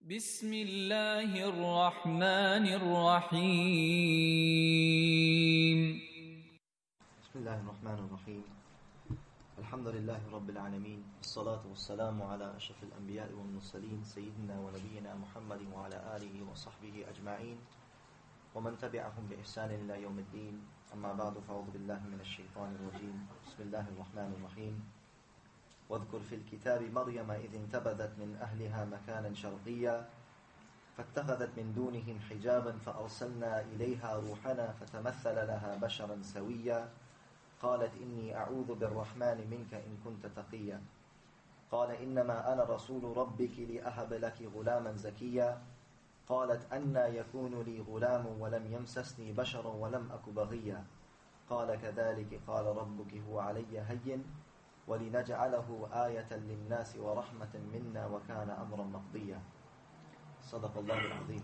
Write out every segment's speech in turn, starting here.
بسم الله الرحمن الرحيم بسم الله الرحمن الرحيم الحمد لله رب العالمين الصلاة والسلام على أشرف الأنبياء والمرسلين سيدنا ونبينا محمد وعلى آله وصحبه أجمعين ومن تبعهم بإحسان إلى يوم الدين أما بعد فأعوذ بالله من الشيطان الرجيم بسم الله الرحمن الرحيم واذكر في الكتاب مريم إذ انتبذت من أهلها مكانا شرقيا فاتخذت من دونهم حجابا فأرسلنا إليها روحنا فتمثل لها بشرا سويا قالت إني أعوذ بالرحمن منك إن كنت تقيا قال إنما أنا رسول ربك لأهب لك غلاما زكيا قالت أنى يكون لي غلام ولم يمسسني بشر ولم أك بغيا قال كذلك قال ربك هو علي هين ولنجعله آية للناس ورحمة منا وكان أمرا مقضيا صدق الله العظيم.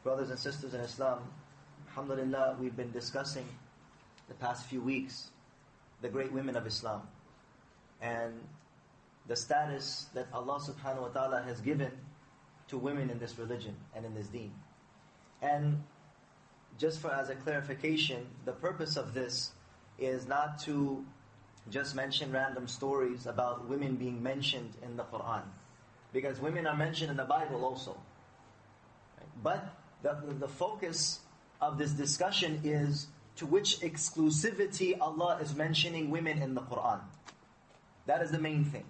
Brothers and sisters in Islam, alhamdulillah, we've been discussing the past few weeks the great women of Islam and the status that Allah subhanahu wa ta'ala has given to women in this religion and in this deen. And just for as a clarification, the purpose of this is not to just mention random stories about women being mentioned in the Quran, because women are mentioned in the Bible also. But the focus of this discussion is to which exclusivity Allah is mentioning women in the Quran. That is the main thing.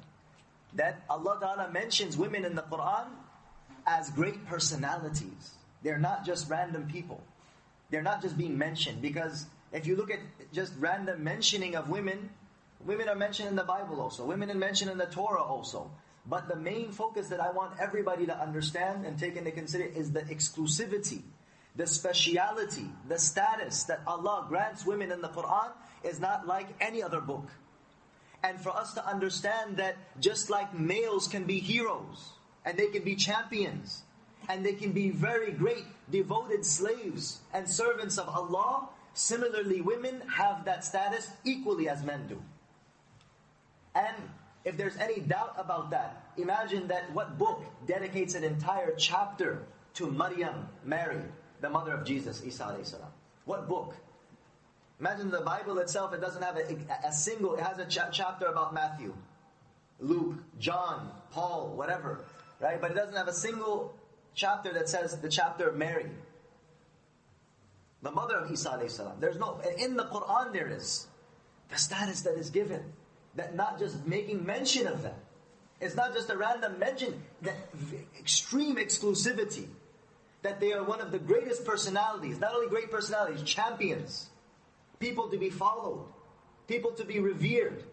That Allah Ta'ala mentions women in the Quran as great personalities. They're not just random people. They're not just being mentioned, because if you look at just random mentioning of women, women are mentioned in the Bible also. Women are mentioned in the Torah also. But the main focus that I want everybody to understand and take into consideration is the exclusivity, the speciality, the status that Allah grants women in the Quran is not like any other book. And for us to understand that just like males can be heroes, and they can be champions, and they can be very great, devoted slaves and servants of Allah, similarly women have that status equally as men do. And if there's any doubt about that, imagine that what book dedicates an entire chapter to Maryam, Mary, the mother of Jesus, Isa alayhi salam. What book? Imagine the Bible itself, it doesn't have a single, it has a chapter about Matthew, Luke, John, Paul, whatever, right? But it doesn't have a single chapter that says the chapter of Mary, the mother of Isa alayhi salam. There's no, in the Quran there is the status that is given, that not just making mention of that. It's not just a random mention, that extreme exclusivity, that they are one of the greatest personalities, not only great personalities, champions, people to be followed, people to be revered.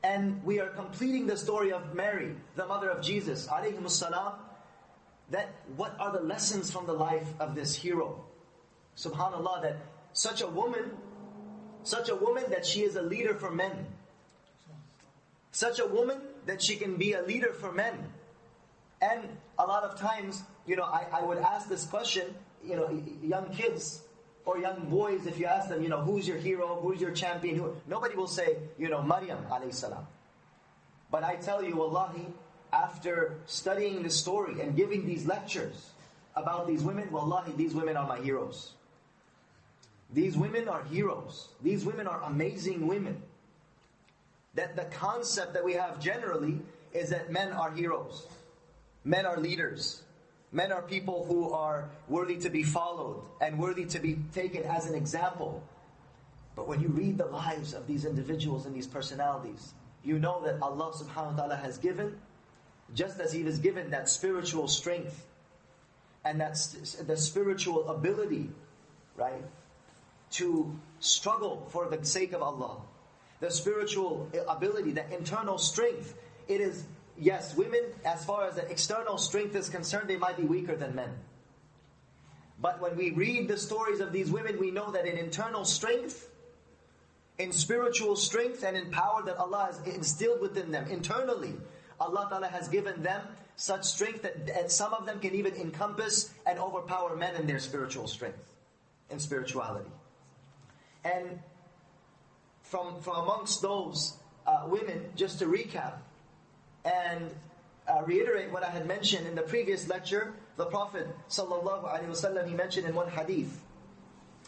And we are completing the story of Mary, the mother of Jesus, alayhimus salam, that what are the lessons from the life of this hero? SubhanAllah, that such a woman that she is a leader for men. Such a woman that she can be a leader for men. And a lot of times, I would ask this question, young kids or young boys, if you ask them, who's your hero, who's your champion, nobody will say, Maryam alayhi salam. But I tell you, wallahi, after studying the story and giving these lectures about these women, wallahi, these women are my heroes. These women are heroes. These women are amazing women. That the concept that we have generally is that men are heroes. Men are leaders. Men are people who are worthy to be followed and worthy to be taken as an example. But when you read the lives of these individuals and these personalities, you know that Allah subhanahu wa ta'ala has given, just as He has given that spiritual strength and the spiritual ability, right, to struggle for the sake of Allah. The spiritual ability, the internal strength. It is, yes, women, as far as the external strength is concerned, they might be weaker than men. But when we read the stories of these women, we know that in internal strength, in spiritual strength and in power that Allah has instilled within them, internally, Allah Ta'ala has given them such strength that some of them can even encompass and overpower men in their spiritual strength, in spirituality. And from amongst those women, just to recap, and reiterate what I had mentioned in the previous lecture. The Prophet ﷺ, he mentioned in one hadith,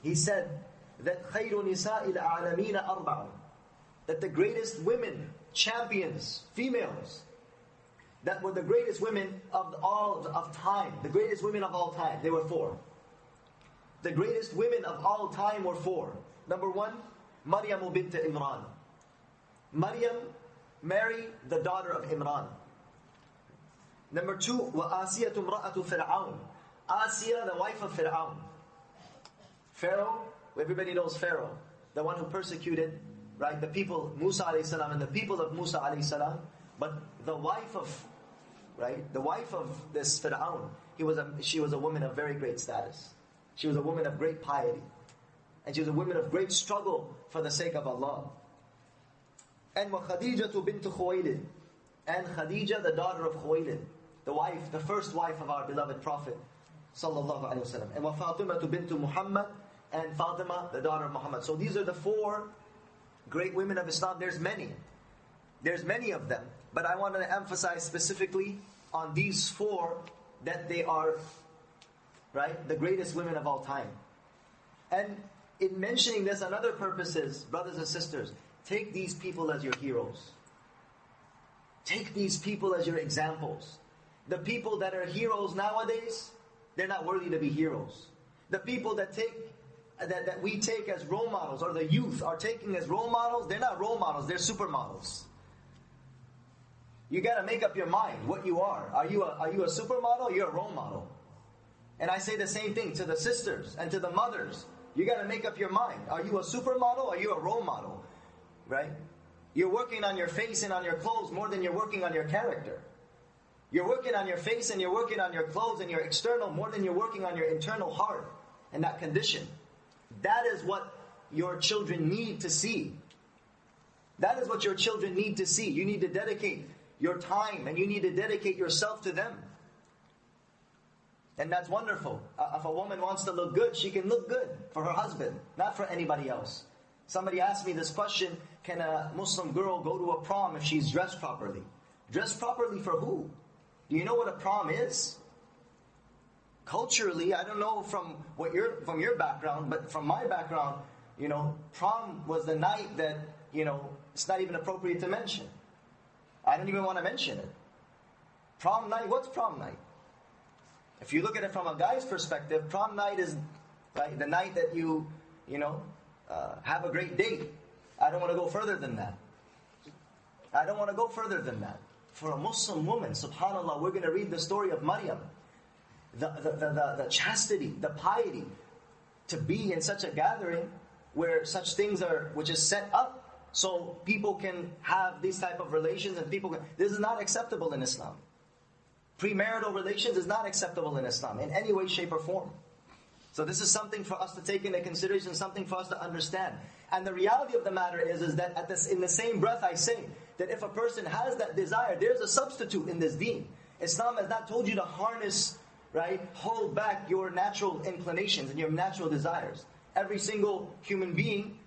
he said that خَيْرُ نِسَاءِ الْعَالَمِينَ أَرْبَعٌ, that the greatest women, champions, females, that were the greatest women of time, the greatest women of all time, they were four. The greatest women of all time were four. Number one, Maryam bint Imran. Maryam, Mary, the daughter of Imran. Number two, وَآسِيَةُ امْرَأَةُ فِرْعَوْنَ. Asiya, the wife of Fir'aun. Pharaoh, everybody knows Pharaoh, the one who persecuted, right, the people, Musa alayhi salam, and the people of Musa alayhi salam. But the wife of, right, the wife of this Fir'aun, she was a woman of very great status. She was a woman of great piety. And she was a woman of great struggle for the sake of Allah. And وَخَدِيجَةُ بِنْتُ خُوَيْلِدٍ. And Khadija, the daughter of Khuwaylid, the wife, the first wife of our beloved Prophet sallallahu alaihi wasallam. And وَفَاطِمَةُ بِنْتُ Muhammad, and Fatima, the daughter of Muhammad. So these are the four great women of Islam. There's many of them, but I want to emphasize specifically on these four, that they are, right, the greatest women of all time. And in mentioning this, another purpose is, brothers and sisters, take these people as your heroes. Take these people as your examples. The people that are heroes nowadays, they're not worthy to be heroes. The people that we take as role models, or the youth are taking as role models, they're not role models, they're supermodels. You got to make up your mind what you are. Are you a supermodel, or you're a role model? And I say the same thing to the sisters and to the mothers. You got to make up your mind. Are you a supermodel, or are you a role model? Right? You're working on your face and on your clothes more than you're working on your character. You're working on your face and you're working on your clothes and your external more than you're working on your internal heart and that condition. That is what your children need to see. That is what your children need to see. You need to dedicate your time and you need to dedicate yourself to them. And that's wonderful. If a woman wants to look good, she can look good for her husband, not for anybody else. Somebody asked me this question, can a Muslim girl go to a prom if she's dressed properly? Dressed properly for who? Do you know what a prom is? Culturally, I don't know from your background, but from my background, prom was the night that, it's not even appropriate to mention. I don't even want to mention it. Prom night, what's prom night? If you look at it from a guy's perspective, prom night is like the night that you have a great date. I don't want to go further than that. For a Muslim woman, subhanAllah, we're going to read the story of Maryam. The chastity, the piety, to be in such a gathering where such things are, which is set up so people can have these type of relations and this is not acceptable in Islam. Premarital relations is not acceptable in Islam in any way, shape, or form. So this is something for us to take into consideration, something for us to understand. And the reality of the matter is that in the same breath I say that if a person has that desire, there's a substitute in this deen. Islam has not told you to harness, right, hold back your natural inclinations and your natural desires. Every single human being,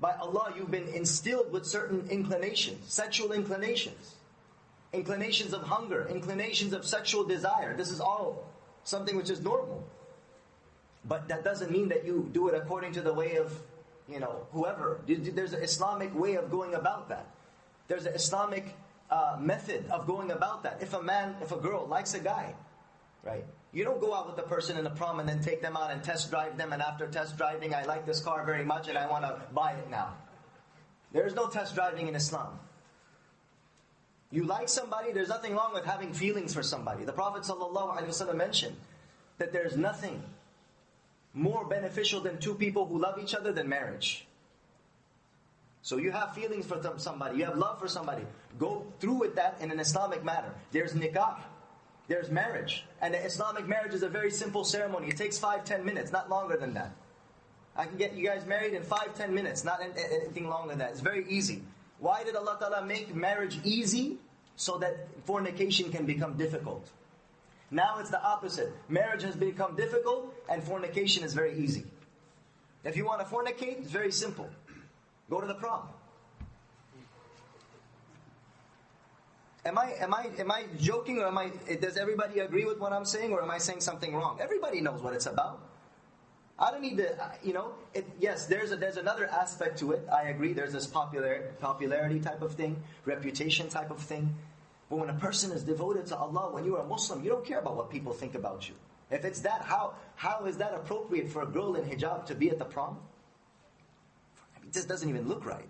by Allah, you've been instilled with certain inclinations, sexual inclinations. Inclinations of hunger, inclinations of sexual desire. This is all something which is normal. But that doesn't mean that you do it according to the way of, whoever. There's an Islamic way of going about that. There's an Islamic method of going about that. If a girl likes a guy, right? You don't go out with the person in the prom and then take them out and test drive them, and after test driving, I like this car very much and I want to buy it now. There is no test driving in Islam. You like somebody, there's nothing wrong with having feelings for somebody. The Prophet ﷺ mentioned that there's nothing more beneficial than two people who love each other than marriage. So you have feelings for somebody, you have love for somebody. Go through with that in an Islamic manner. There's nikah, there's marriage. And the Islamic marriage is a very simple ceremony. It takes 5-10 minutes, not longer than that. I can get you guys married in 5-10 minutes, not anything longer than that. It's very easy. Why did Allah Ta'ala make marriage easy? So that fornication can become difficult. Now it's the opposite. Marriage has become difficult and fornication is very easy. If you want to fornicate, it's very simple. Go to the prom. Am I joking, or does everybody agree with what I'm saying, or am I saying something wrong? Everybody knows what it's about. I don't need to, yes, there's another aspect to it. I agree, there's this popularity type of thing, reputation type of thing. But when a person is devoted to Allah, when you are a Muslim, you don't care about what people think about you. If it's that, how is that appropriate for a girl in hijab to be at the prom? It just doesn't even look right.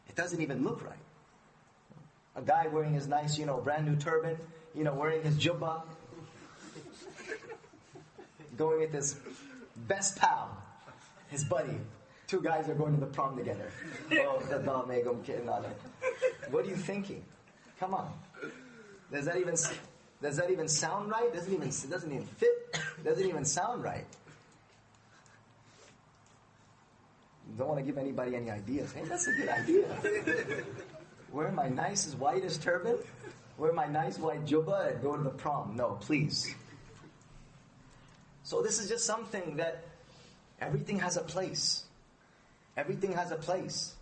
It doesn't even look right. A guy wearing his nice, brand new turban, wearing his jubbah, going with his best pal, his buddy. Two guys are going to the prom together. Oh, what are you thinking? Come on. Does that even sound right? It doesn't even fit. Doesn't even sound right. Don't want to give anybody any ideas. Hey, that's a good idea. Wear my nicest whitest turban, wear my nice white jubbah, and go to the prom. No, please. So this is just something that everything has a place. Everything has a place.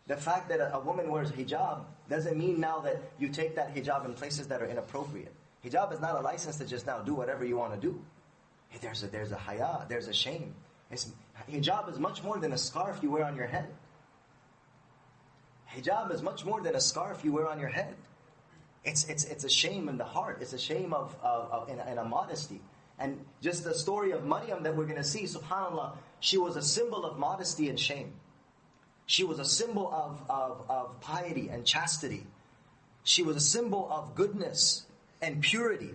The fact that a woman wears hijab doesn't mean now that you take that hijab in places that are inappropriate. Hijab is not a license to just now do whatever you want to do. Hey, there's a haya, there's a shame. Hijab is much more than a scarf you wear on your head. Hijab is much more than a scarf you wear on your head. It's a shame in the heart. It's a shame and a modesty. And just the story of Maryam that we're going to see, subhanAllah, she was a symbol of modesty and shame. She was a symbol of piety and chastity. She was a symbol of goodness and purity.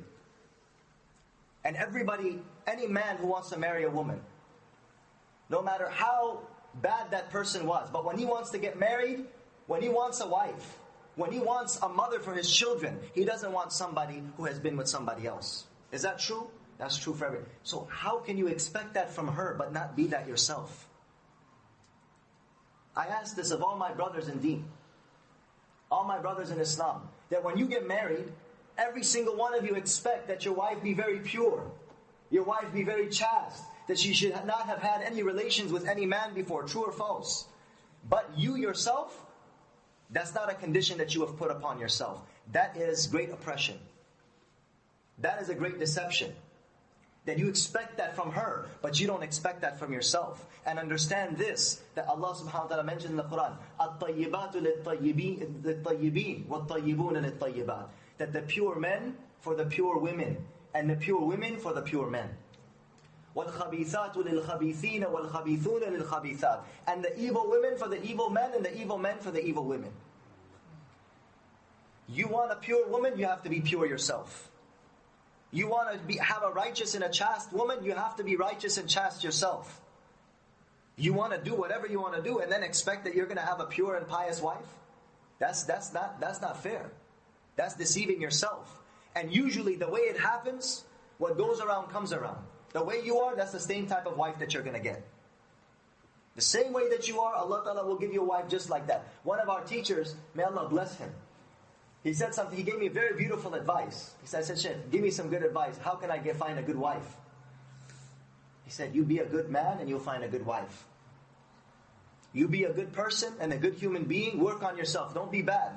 And any man who wants to marry a woman, no matter how bad that person was, but when he wants to get married, when he wants a wife, when he wants a mother for his children, he doesn't want somebody who has been with somebody else. Is that true? That's true for everyone. So how can you expect that from her but not be that yourself? I ask this of all my brothers in Deen, all my brothers in Islam, that when you get married, every single one of you expect that your wife be very pure, your wife be very chaste, that she should not have had any relations with any man before, true or false. But you yourself, that's not a condition that you have put upon yourself. That is great oppression. That is a great deception. That you expect that from her, but you don't expect that from yourself. And understand this, that Allah subhanahu wa ta'ala mentioned in the Quran, الطَّيِّبَاتُ لِلطَّيِّبِينَ وَالطَّيِّبُونَ لِلطَّيِّبَاتِ. That the pure men for the pure women, and the pure women for the pure men. وَالْخَبِيثَاتُ لِلْخَبِيثِينَ وَالْخَبِيثُونَ لِلْخَبِيثَاتِ. And the evil women for the evil men, and the evil men for the evil women. You want a pure woman, you have to be pure yourself. You want to have a righteous and a chaste woman, you have to be righteous and chaste yourself. You want to do whatever you want to do and then expect that you're going to have a pure and pious wife? That's not fair. That's deceiving yourself. And usually the way it happens, what goes around comes around. The way you are, that's the same type of wife that you're going to get. The same way that you are, Allah Ta'ala will give you a wife just like that. One of our teachers, may Allah bless him, he said something, he gave me very beautiful advice. He said, Shaykh, give me some good advice. How can I find a good wife? He said, you be a good man and you'll find a good wife. You be a good person and a good human being. Work on yourself. Don't be bad.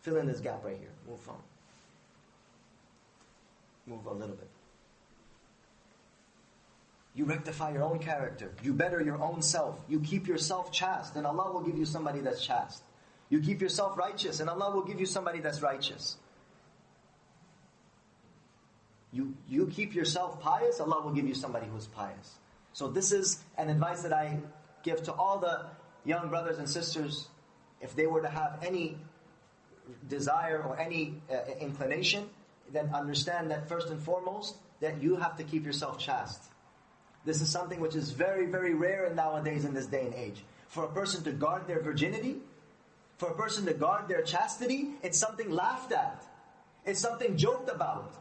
Fill in this gap right here. Move on. Move a little bit. You rectify your own character. You better your own self. You keep yourself chaste and Allah will give you somebody that's chaste. You keep yourself righteous and Allah will give you somebody that's righteous. You keep yourself pious, Allah will give you somebody who's pious. So this is an advice that I give to all the young brothers and sisters. If they were to have any desire or any inclination, then understand that first and foremost, that you have to keep yourself chaste. This is something which is very, very rare nowadays in this day and age. For a person to guard their virginity, for a person to guard their chastity, it's something laughed at. It's something joked about.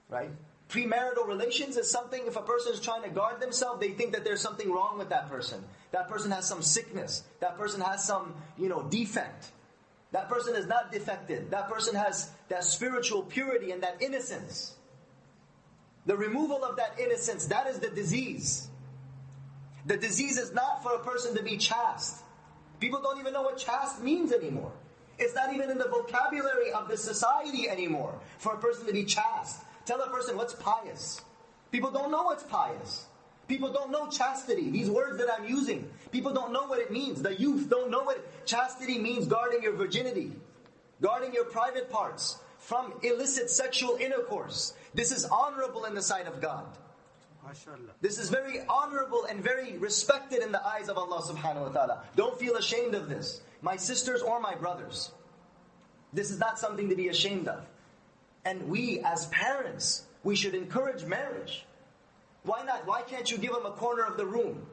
Right? Premarital relations is something, if a person is trying to guard themselves, they think that there's something wrong with that person. That person has some sickness. That person has some, defect. That person is not defected. That person has that spiritual purity and that innocence. The removal of that innocence, that is the disease. The disease is not for a person to be chaste. People don't even know what chaste means anymore. It's not even in the vocabulary of the society anymore for a person to be chaste. Tell a person what's pious. People don't know what's pious. People don't know chastity. These words that I'm using, people don't know what it means. The youth don't know what chastity means. Guarding your virginity, guarding your private parts from illicit sexual intercourse. This is honorable in the sight of God. This is very honorable and very respected in the eyes of Allah subhanahu wa ta'ala. Don't feel ashamed of this, my sisters or my brothers. This is not something to be ashamed of. And we as parents, we should encourage marriage. Why not? Why can't you give them a corner of the room?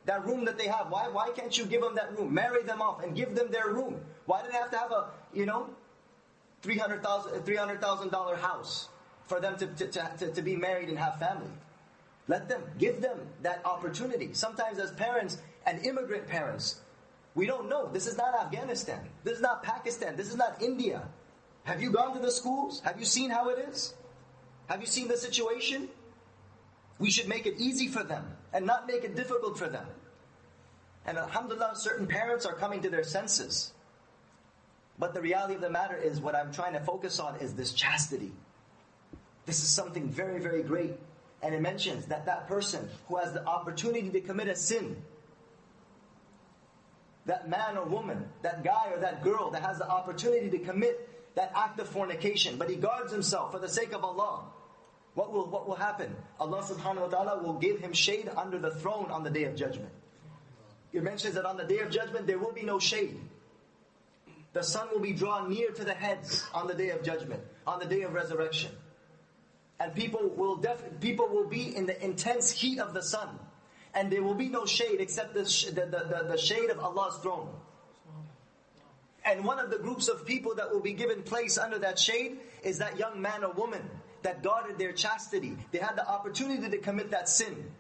That room that they have. Why can't you give them that room? Marry them off and give them their room. Why do they have to have a, $300,000 house for them to be married and have family? Let them, give them that opportunity. Sometimes as parents and immigrant parents, we don't know. This is not Afghanistan. This is not Pakistan. This is not India. Have you gone to the schools? Have you seen how it is? Have you seen the situation? We should make it easy for them and not make it difficult for them. And alhamdulillah, certain parents are coming to their senses. But the reality of the matter is, what I'm trying to focus on is this chastity. This is something very, very great. And it mentions that that person who has the opportunity to commit a sin, that man or woman, that guy or that girl that has the opportunity to commit that act of fornication, but he guards himself for the sake of Allah, what will happen? Allah subhanahu wa ta'ala will give him shade under the throne on the Day of Judgment. It mentions that on the Day of Judgment there will be no shade. The sun will be drawn near to the heads on the Day of Judgment, on the Day of Resurrection. And people will be in the intense heat of the sun. And there will be no shade except the shade of Allah's throne. And one of the groups of people that will be given place under that shade is that young man or woman that guarded their chastity. They had the opportunity to commit that sin.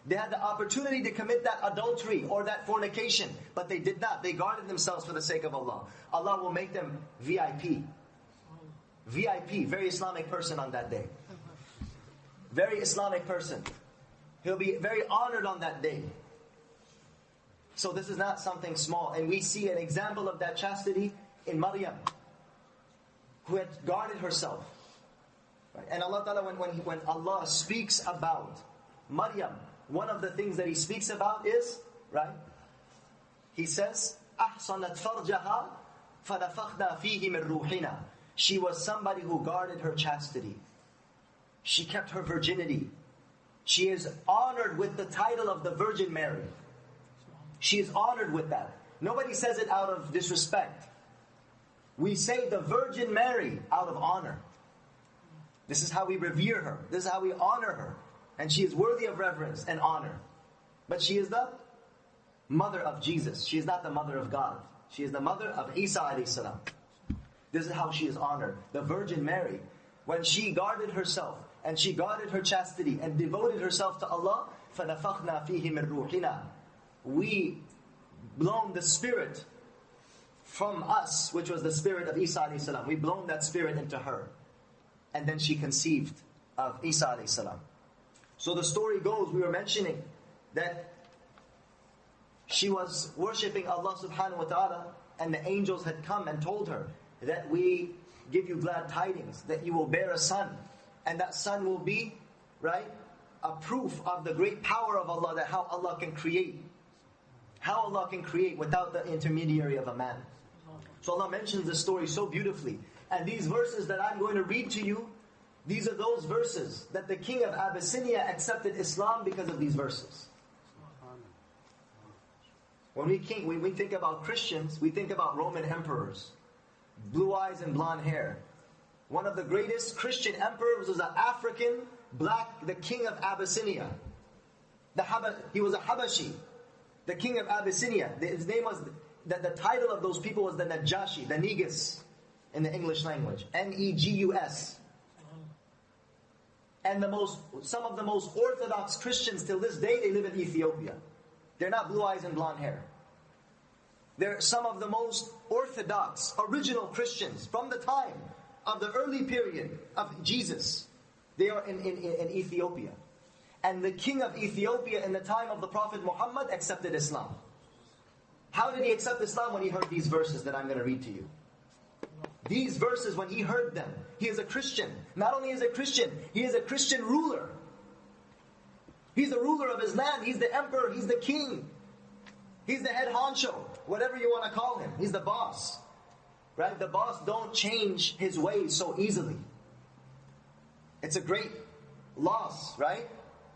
They had the opportunity to commit that adultery or that fornication, but they did not. They guarded themselves for the sake of Allah. Allah will make them VIP. VIP, very Islamic person on that day. Very Islamic person. He'll be very honored on that day. So this is not something small. And we see an example of that chastity in Maryam, who had guarded herself. Right? And Allah Ta'ala, when Allah speaks about Maryam, one of the things that He speaks about is, right? He says, أَحْصَنَتْ فَرْجَهَا فَنَفَخْنَا فِيهِ مِنْ رُوحِنَا. She was somebody who guarded her chastity. She kept her virginity. She is honored with the title of the Virgin Mary. She is honored with that. Nobody says it out of disrespect. We say the Virgin Mary out of honor. This is how we revere her. This is how we honor her. And she is worthy of reverence and honor. But she is the mother of Jesus. She is not the mother of God. She is the mother of Isa alayhi salam. This is how she is honored. The Virgin Mary, when she guarded herself and she guarded her chastity and devoted herself to Allah, فَنَفَخْنَا فِيهِ مِنْ رُوحِنَا. We blown the spirit from us, which was the spirit of Isa alayhi salam. We blown that spirit into her. And then she conceived of Isa alayhi salam. So the story goes, we were mentioning that she was worshipping Allah subhanahu wa ta'ala, and the angels had come and told her that we give you glad tidings, that you will bear a son, and that son will be, right, a proof of the great power of Allah, that how Allah can create. How Allah can create without the intermediary of a man. So Allah mentions the story so beautifully. And these verses that I'm going to read to you, these are those verses that the king of Abyssinia accepted Islam because of these verses. When we think about Christians, we think about Roman emperors. Blue eyes and blonde hair. One of the greatest Christian emperors was an African, black, the king of Abyssinia. He was a Habashi, the king of Abyssinia. His name was, the title of those people was the Najashi, the Negus in the English language. Negus. And some of the most orthodox Christians till this day, they live in Ethiopia. They're not blue eyes and blonde hair. They're some of the most orthodox, original Christians from the time of the early period of Jesus. They are in Ethiopia. And the king of Ethiopia in the time of the Prophet Muhammad accepted Islam. How did he accept Islam? When he heard these verses that I'm going to read to you. These verses, when he heard them, he is a Christian. Not only is a Christian, he is a Christian ruler. He's the ruler of his land. He's the emperor. He's the king. He's the head honcho. Whatever you want to call him. He's the boss. Right? The boss don't change his ways so easily. It's a great loss, right?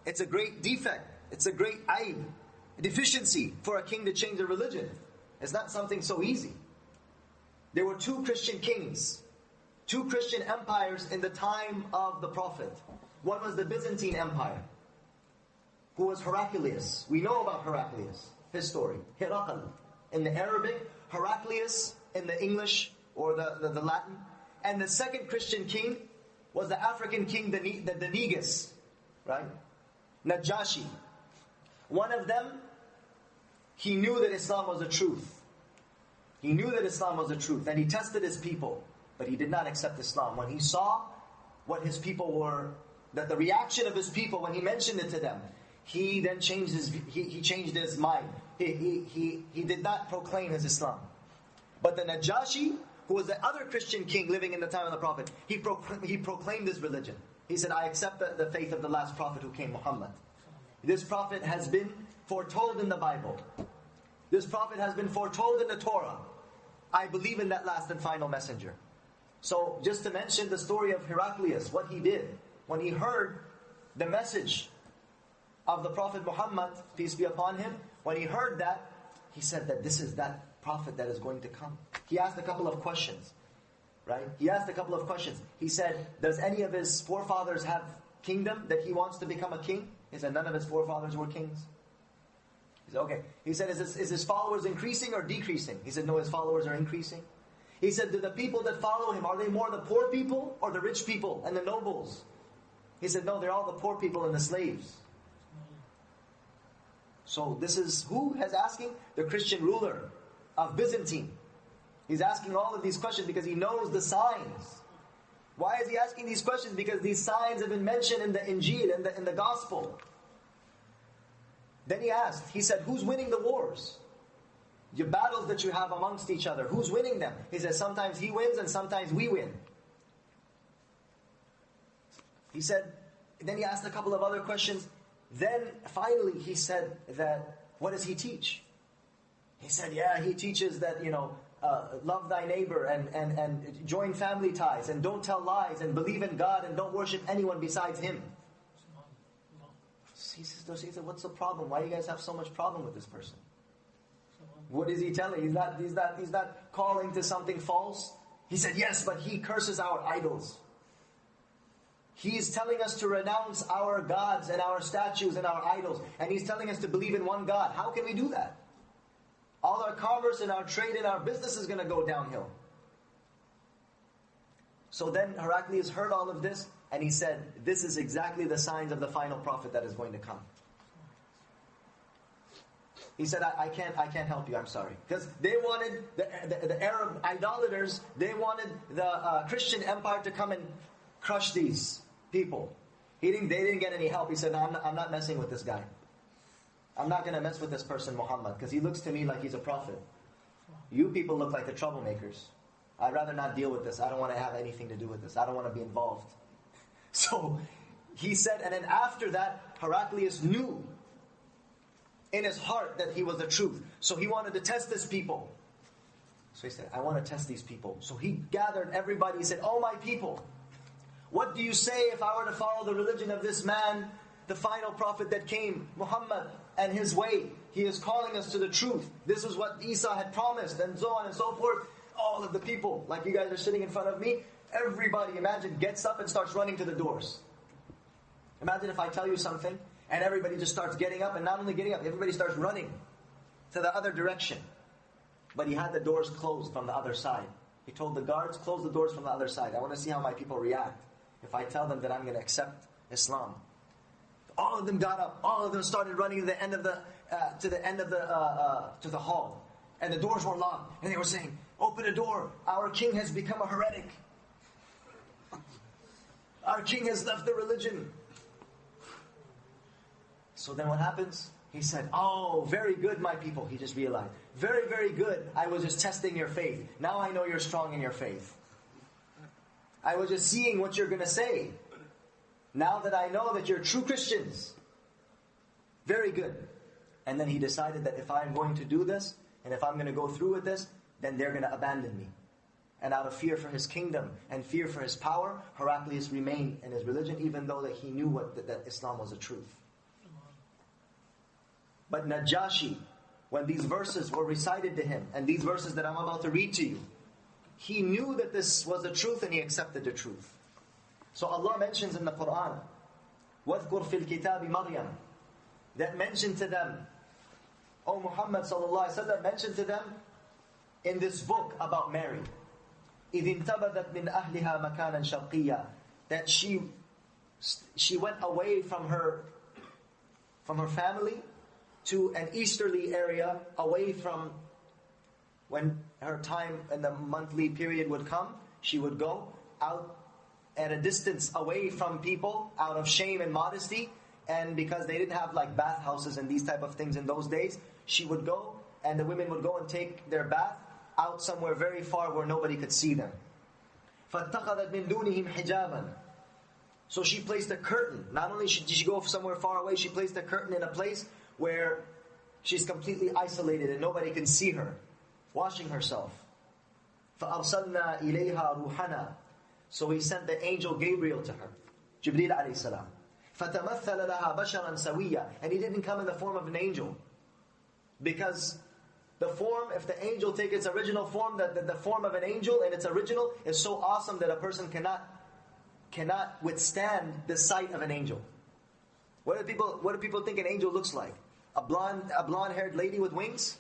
It's a great defect. It's a great aib, a deficiency for a king to change the religion. It's not something so easy. There were two Christian kings, two Christian empires in the time of the Prophet. One was the Byzantine Empire, who was Heraclius. We know about Heraclius, his story. Herakl in the Arabic, Heraclius in the English or the Latin. And the second Christian king was the African king, the Negus, right? Najashi. One of them, he knew that Islam was the truth. He knew that Islam was the truth, and he tested his people, but he did not accept Islam. When he saw what his people were, that the reaction of his people when he mentioned it to them, he then changed his mind. He did not proclaim his Islam. But the Najashi, who was the other Christian king living in the time of the Prophet, he proclaimed his religion. He said, I accept the faith of the last Prophet who came, Muhammad. This Prophet has been foretold in the Bible. This Prophet has been foretold in the Torah. I believe in that last and final messenger. So, just to mention the story of Heraclius, what he did, when he heard the message of the Prophet Muhammad, peace be upon him, when he heard that, he said that this is that Prophet that is going to come. He asked a couple of questions, right? He asked a couple of questions. He said, does any of his forefathers have kingdom that he wants to become a king? He said, none of his forefathers were kings. He said, okay. He said, is his followers increasing or decreasing? He said, no, his followers are increasing. He said, do the people that follow him, are they more the poor people or the rich people and the nobles? He said, no, they're all the poor people and the slaves. So this is, who is asking? The Christian ruler of Byzantine. He's asking all of these questions because he knows the signs. Why is he asking these questions? Because these signs have been mentioned in the Injil, in the Gospel. Then he asked, he said, who's winning the wars? Your battles that you have amongst each other, who's winning them? He said, sometimes he wins and sometimes we win. He said, then he asked a couple of other questions. Then finally he said that, what does he teach? He said, yeah, he teaches that, love thy neighbor and join family ties and don't tell lies and believe in God and don't worship anyone besides him. He said, what's the problem? Why do you guys have so much problem with this person? What is he telling? He's not calling to something false. He said, yes, but he curses our idols. He's telling us to renounce our gods and our statues and our idols. And he's telling us to believe in one God. How can we do that? All our commerce and our trade and our business is going to go downhill. So then Heraclius heard all of this and he said, this is exactly the signs of the final prophet that is going to come. He said, I can't help you, I'm sorry. Because they wanted, the Arab idolaters, they wanted the Christian empire to come and crush these people. They didn't get any help. He said, no, I'm not messing with this guy. I'm not going to mess with this person, Muhammad, because he looks to me like he's a prophet. You people look like the troublemakers. I'd rather not deal with this. I don't want to have anything to do with this. I don't want to be involved. So he said, and then after that, Heraclius knew in his heart that he was the truth. So he wanted to test his people. So he said, I want to test these people. So he gathered everybody. He said, oh my people, what do you say if I were to follow the religion of this man, the final prophet that came, Muhammad, and his way? He is calling us to the truth. This is what Isa had promised, and so on and so forth. All of the people, like you guys are sitting in front of me, everybody, imagine, gets up and starts running to the doors. Imagine if I tell you something, and everybody just starts getting up, and not only getting up, everybody starts running to the other direction. But he had the doors closed from the other side. He told the guards, close the doors from the other side. I want to see how my people react if I tell them that I'm going to accept Islam. All of them got up. All of them started running to the end of the hall, and the doors were locked. And they were saying, "Open the door! Our king has become a heretic. Our king has left the religion." So then, what happens? He said, oh, very good, my people. He just realized. Very, very good. I was just testing your faith. Now I know you're strong in your faith. I was just seeing what you're going to say. Now that I know that you're true Christians. Very good. And then he decided that if I'm going to do this, and if I'm going to go through with this, then they're going to abandon me. And out of fear for his kingdom and fear for his power, Heraclius remained in his religion, even though that he knew that Islam was the truth. But Najashi, when these verses were recited to him, and these verses that I'm about to read to you, he knew that this was the truth and he accepted the truth. So Allah mentions in the Quran, وَاذْكُرْ فِي الْكِتَابِ مَرْيَمْ, that mentioned to them, O Muhammad sallallahu alaihi wasallam, mentioned to them in this book about Mary, إِذِ انْتَبَذَتْ مِنْ أَهْلِهَا مَكَانًا شَرْقِيًّا, that she went away from her family to an easterly area, away from when her time in the monthly period would come, she would go out at a distance away from people out of shame and modesty. And because they didn't have like bathhouses and these type of things in those days, she would go and the women would go and take their bath out somewhere very far where nobody could see them. فَاتَّخَذَتْ مِن دُونِهِمْ حِجَابًا, so she placed a curtain. Not only did she go somewhere far away, she placed a curtain in a place where she's completely isolated and nobody can see her, washing herself. فَأَرْسَلْنَا إِلَيْهَا رُوحَنَا, so we sent the angel Gabriel to her, Jibreel alayhi salam. فَتَمَثَّلَ لَهَا بَشَرًا سَوِيًّا, and he didn't come in the form of an angel. Because the form, if the angel take its original form, the form of an angel and its original is so awesome that a person cannot withstand the sight of an angel. What do people think an angel looks like? A blonde-haired lady with wings?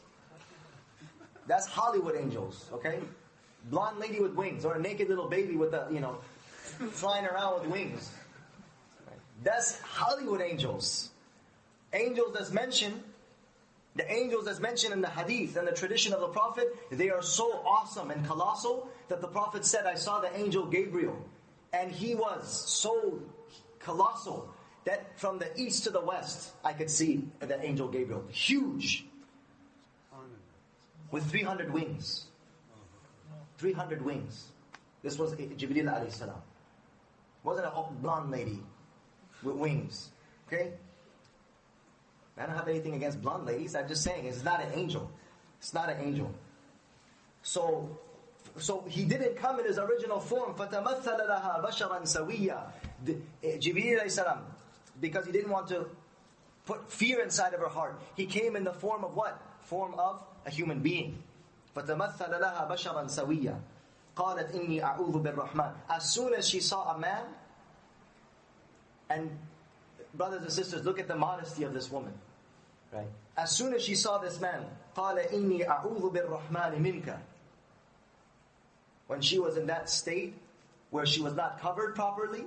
That's Hollywood angels, okay? Blonde lady with wings, or a naked little baby with flying around with wings. That's Hollywood angels. Angels that's mentioned, the angels that's mentioned in the hadith and the tradition of the Prophet, they are so awesome and colossal that the Prophet said, I saw the angel Gabriel, and he was so colossal that from the east to the west, I could see the angel Gabriel. Huge. With 300 wings. 300 wings. This was Jibreel alayhi salam. Wasn't a blonde lady with wings. Okay? I don't have anything against blonde ladies. I'm just saying, it's not an angel. It's not an angel. So he didn't come in his original form. فَتَمَثَّلَ لَهَا بَشَرًا سَوِيًّا. Jibreel alayhi salam, because he didn't want to put fear inside of her heart, he came in the form of what? Form of a human being. فَتَمَثَّلَ لَهَا بَشَرًا سَوِيًّا قَالَتْ إِنِّي أَعُوذُ بِالرَّحْمَنِ. As soon as she saw a man, and brothers and sisters, look at the modesty of this woman. Right? As soon as she saw this man, قَالَ إِنِّي أَعُوذُ بِالرَّحْمَنِ مِنْكَ. When she was in that state, where she was not covered properly,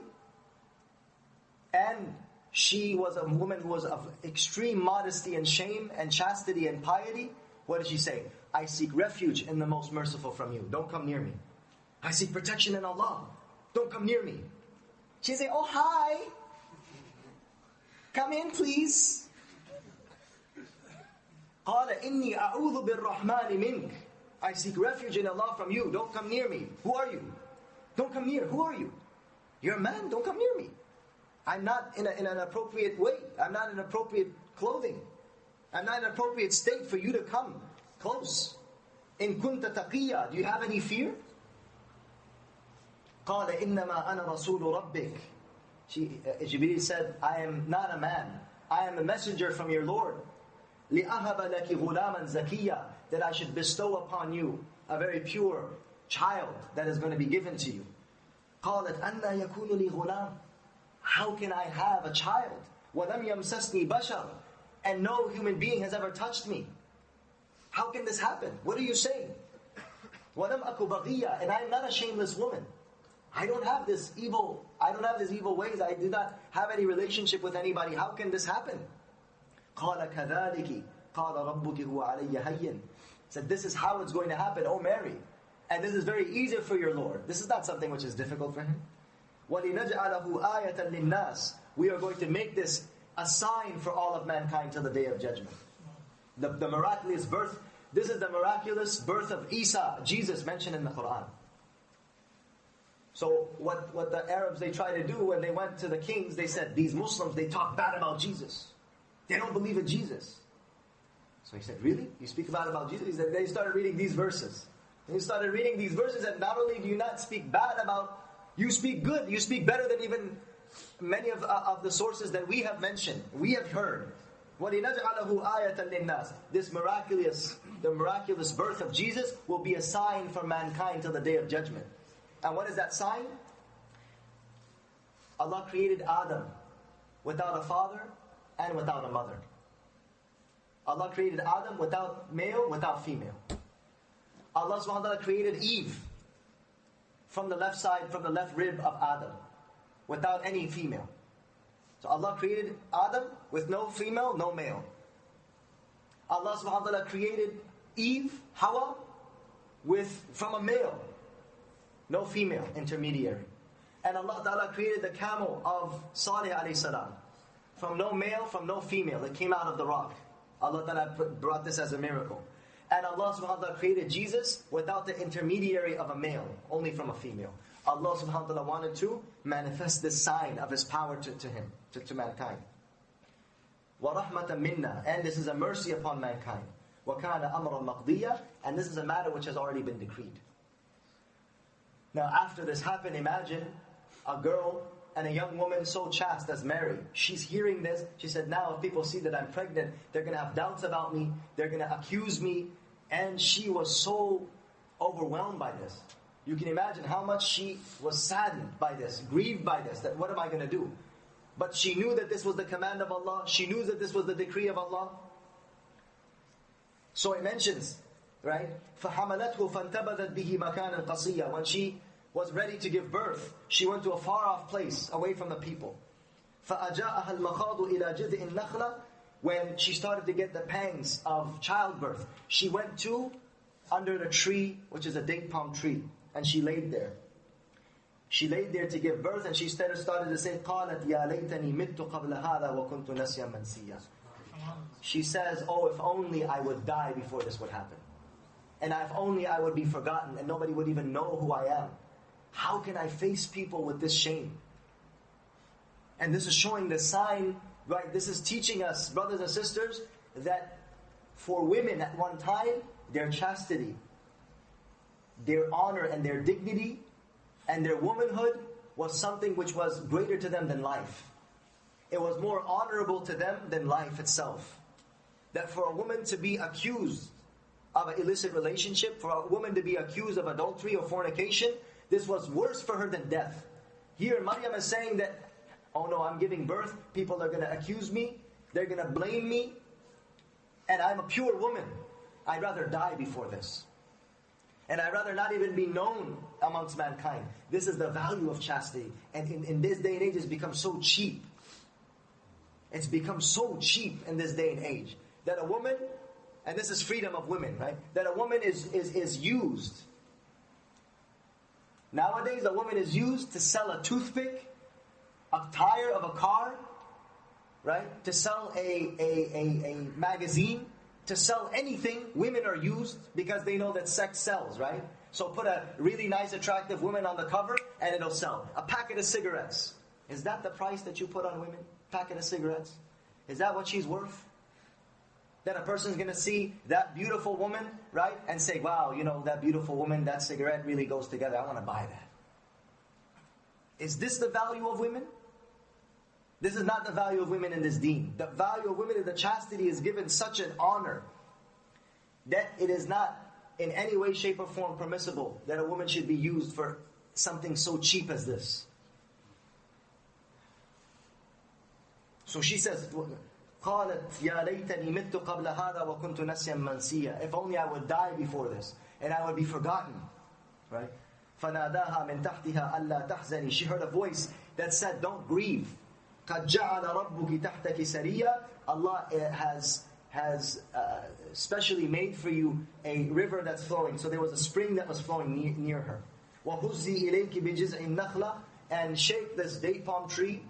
and she was a woman who was of extreme modesty and shame and chastity and piety, what did she say? I seek refuge in the most merciful from you. Don't come near me. I seek protection in Allah. Don't come near me. She say, oh hi. Come in please. قَالَ إِنِّي أَعُوذُ بِالرَّحْمَنِ مِنْكَ. I seek refuge in Allah from you. Don't come near me. Who are you? Don't come near. Who are you? You're a man. Don't come near me. I'm not in an appropriate way. I'm not in appropriate clothing. I'm not in an appropriate state for you to come close. إِن كُنْتَ تَقِيًّا. Do you have any fear? قَالَ إِنَّمَا أَنَا رَسُولُ رَبِّكَ. Jibreel said, I am not a man. I am a messenger from your Lord. لِأَهَبَ لَكِ غُلَامًا زَكِيًّا. That I should bestow upon you a very pure child that is going to be given to you. قَالَتْ أَنَّا يَكُونُ لِي غُلَامٌ. How can I have a child? وَلَمْ يَمْسَسْنِي بَشَرٌ. And no human being has ever touched me. How can this happen? What are you saying? وَلَمْ أَكُ بَغِيًّا. And I am not a shameless woman. I don't have these evil ways. I do not have any relationship with anybody. How can this happen? قَالَ كَذَلِكِ قَالَ رَبُّكِ هُوَ عَلَيَّ هَيِّنٌ. Said, this is how it's going to happen, O Mary. And this is very easy for your Lord. This is not something which is difficult for Him. وَلِنَجْعَلَهُ آيَةً لِلنَّاسِ. We are going to make this a sign for all of mankind till the day of judgment. The miraculous birth, this is the miraculous birth of Isa, Jesus mentioned in the Quran. So what the Arabs, they try to do when they went to the kings, they said, these Muslims, they talk bad about Jesus. They don't believe in Jesus. So he said, really? You speak bad about Jesus? He said, they started reading these verses. And he started reading these verses, and not only do you not speak bad about, you speak good, you speak better than even many of the sources that we have mentioned, we have heard. وَلِنَجْعَلَهُ آيَةً لِلنَّاسِ. The miraculous birth of Jesus will be a sign for mankind till the day of judgment. And what is that sign? Allah created Adam without a father and without a mother. Allah created Adam without male, without female. Allah subhanahu wa ta'ala created Eve from the left side, from the left rib of Adam, without any female. So Allah created Adam with no female, no male. Allah subhanahu wa ta'ala created Eve, Hawa, from a male, no female intermediary. And Allah ta'ala created the camel of Salih alayhi salam, from no male, from no female. It came out of the rock. Allah ta'ala brought this as a miracle. And Allah subhanahu wa ta'ala created Jesus without the intermediary of a male, only from a female. Allah subhanahu wa ta'ala wanted to manifest this sign of His power to him, to mankind. وَرَحْمَةً مِنَّا. And this is a mercy upon mankind. وَكَانَ أَمْرًا مَقْضِيًّا. And this is a matter which has already been decreed. Now after this happened, imagine a girl and a young woman so chaste as Mary. She's hearing this. She said, now if people see that I'm pregnant, they're going to have doubts about me. They're going to accuse me. And she was so overwhelmed by this. You can imagine how much she was saddened by this, grieved by this, that what am I going to do? But she knew that this was the command of Allah. She knew that this was the decree of Allah. So it mentions, right? فَحَمَلَتْهُ فَانْتَبَذَتْ بِهِ مَكَانًا قَصِيًّا. When she was ready to give birth, she went to a far off place, away from the people. فَأَجَاءَهَا الْمَخَاضُ إِلَى جِذْءِ النَّخْلَةِ. When she started to get the pangs of childbirth, she went to under the tree, which is a date palm tree, and she laid there. She laid there to give birth, and she started to say, قَالَتْ يَا لَيْتَنِي مِتُّ قَبْلَ هَذَا وَكُنْتُ نَسْيًا مَنْسِيًّا. She says, oh, if only I would die before this would happen. And if only I would be forgotten, and nobody would even know who I am. How can I face people with this shame? And this is showing the sign, right? This is teaching us, brothers and sisters, that for women at one time, their chastity, their honor and their dignity, and their womanhood was something which was greater to them than life. It was more honorable to them than life itself. That for a woman to be accused of an illicit relationship, for a woman to be accused of adultery or fornication, this was worse for her than death. Here Maryam is saying that, oh no, I'm giving birth, people are going to accuse me, they're going to blame me, and I'm a pure woman. I'd rather die before this. And I'd rather not even be known amongst mankind. This is the value of chastity. And in this day and age, it's become so cheap. It's become so cheap in this day and age. That a woman, and this is freedom of women, right? That a woman is used. Nowadays, a woman is used to sell a toothpick, a tire of a car, right? To sell a magazine, to sell anything. Women are used because they know that sex sells, right? So put a really nice, attractive woman on the cover and it'll sell. A packet of cigarettes. Is that the price that you put on women? Packet of cigarettes? Is that what she's worth? That a person's going to see that beautiful woman, right? And say, wow, you know, that beautiful woman, that cigarette really goes together. I want to buy that. Is this the value of women? This is not the value of women in this deen. The value of women in the chastity is given such an honor that it is not in any way, shape or form permissible that a woman should be used for something so cheap as this. So she says, قالت يا ليتني مت قبل هذا وكنت نسيا منسيا. If only I would die before this and I would be forgotten. Right? فناداها من تحتها ألا تحزني. She heard a voice that said, don't grieve. قد جعل ربك تحتك سريا. Allah has specially made for you a river that's flowing. So there was a spring that was flowing near her. وَهُزِّي إِلَيْكِ بِجِزْءِ النَّخْلَةِ. And shake this date palm tree.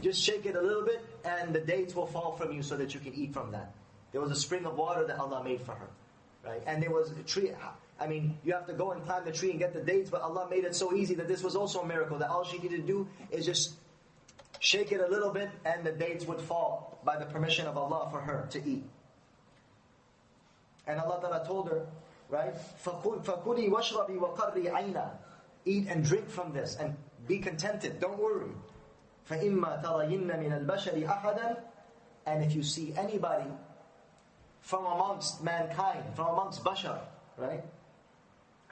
Just shake it a little bit. and the dates will fall from you so that you can eat from that. There was a spring of water that Allah made for her. Right? And there was a tree. I mean, you have to go and climb the tree and get the dates, but Allah made it so easy that this was also a miracle, that all she needed to do is just shake it a little bit and the dates would fall by the permission of Allah for her to eat. And Allah Ta'ala told her, right? فَكُلِي وَاشْرَبِي وَقَرِّي عَيْنًا. Eat and drink from this and be contented, don't worry. فَإِمَّا تَرَيِنَّ مِنَ الْبَشَرِ أَحَدًا. And if you see anybody from amongst mankind, from amongst bashar, right?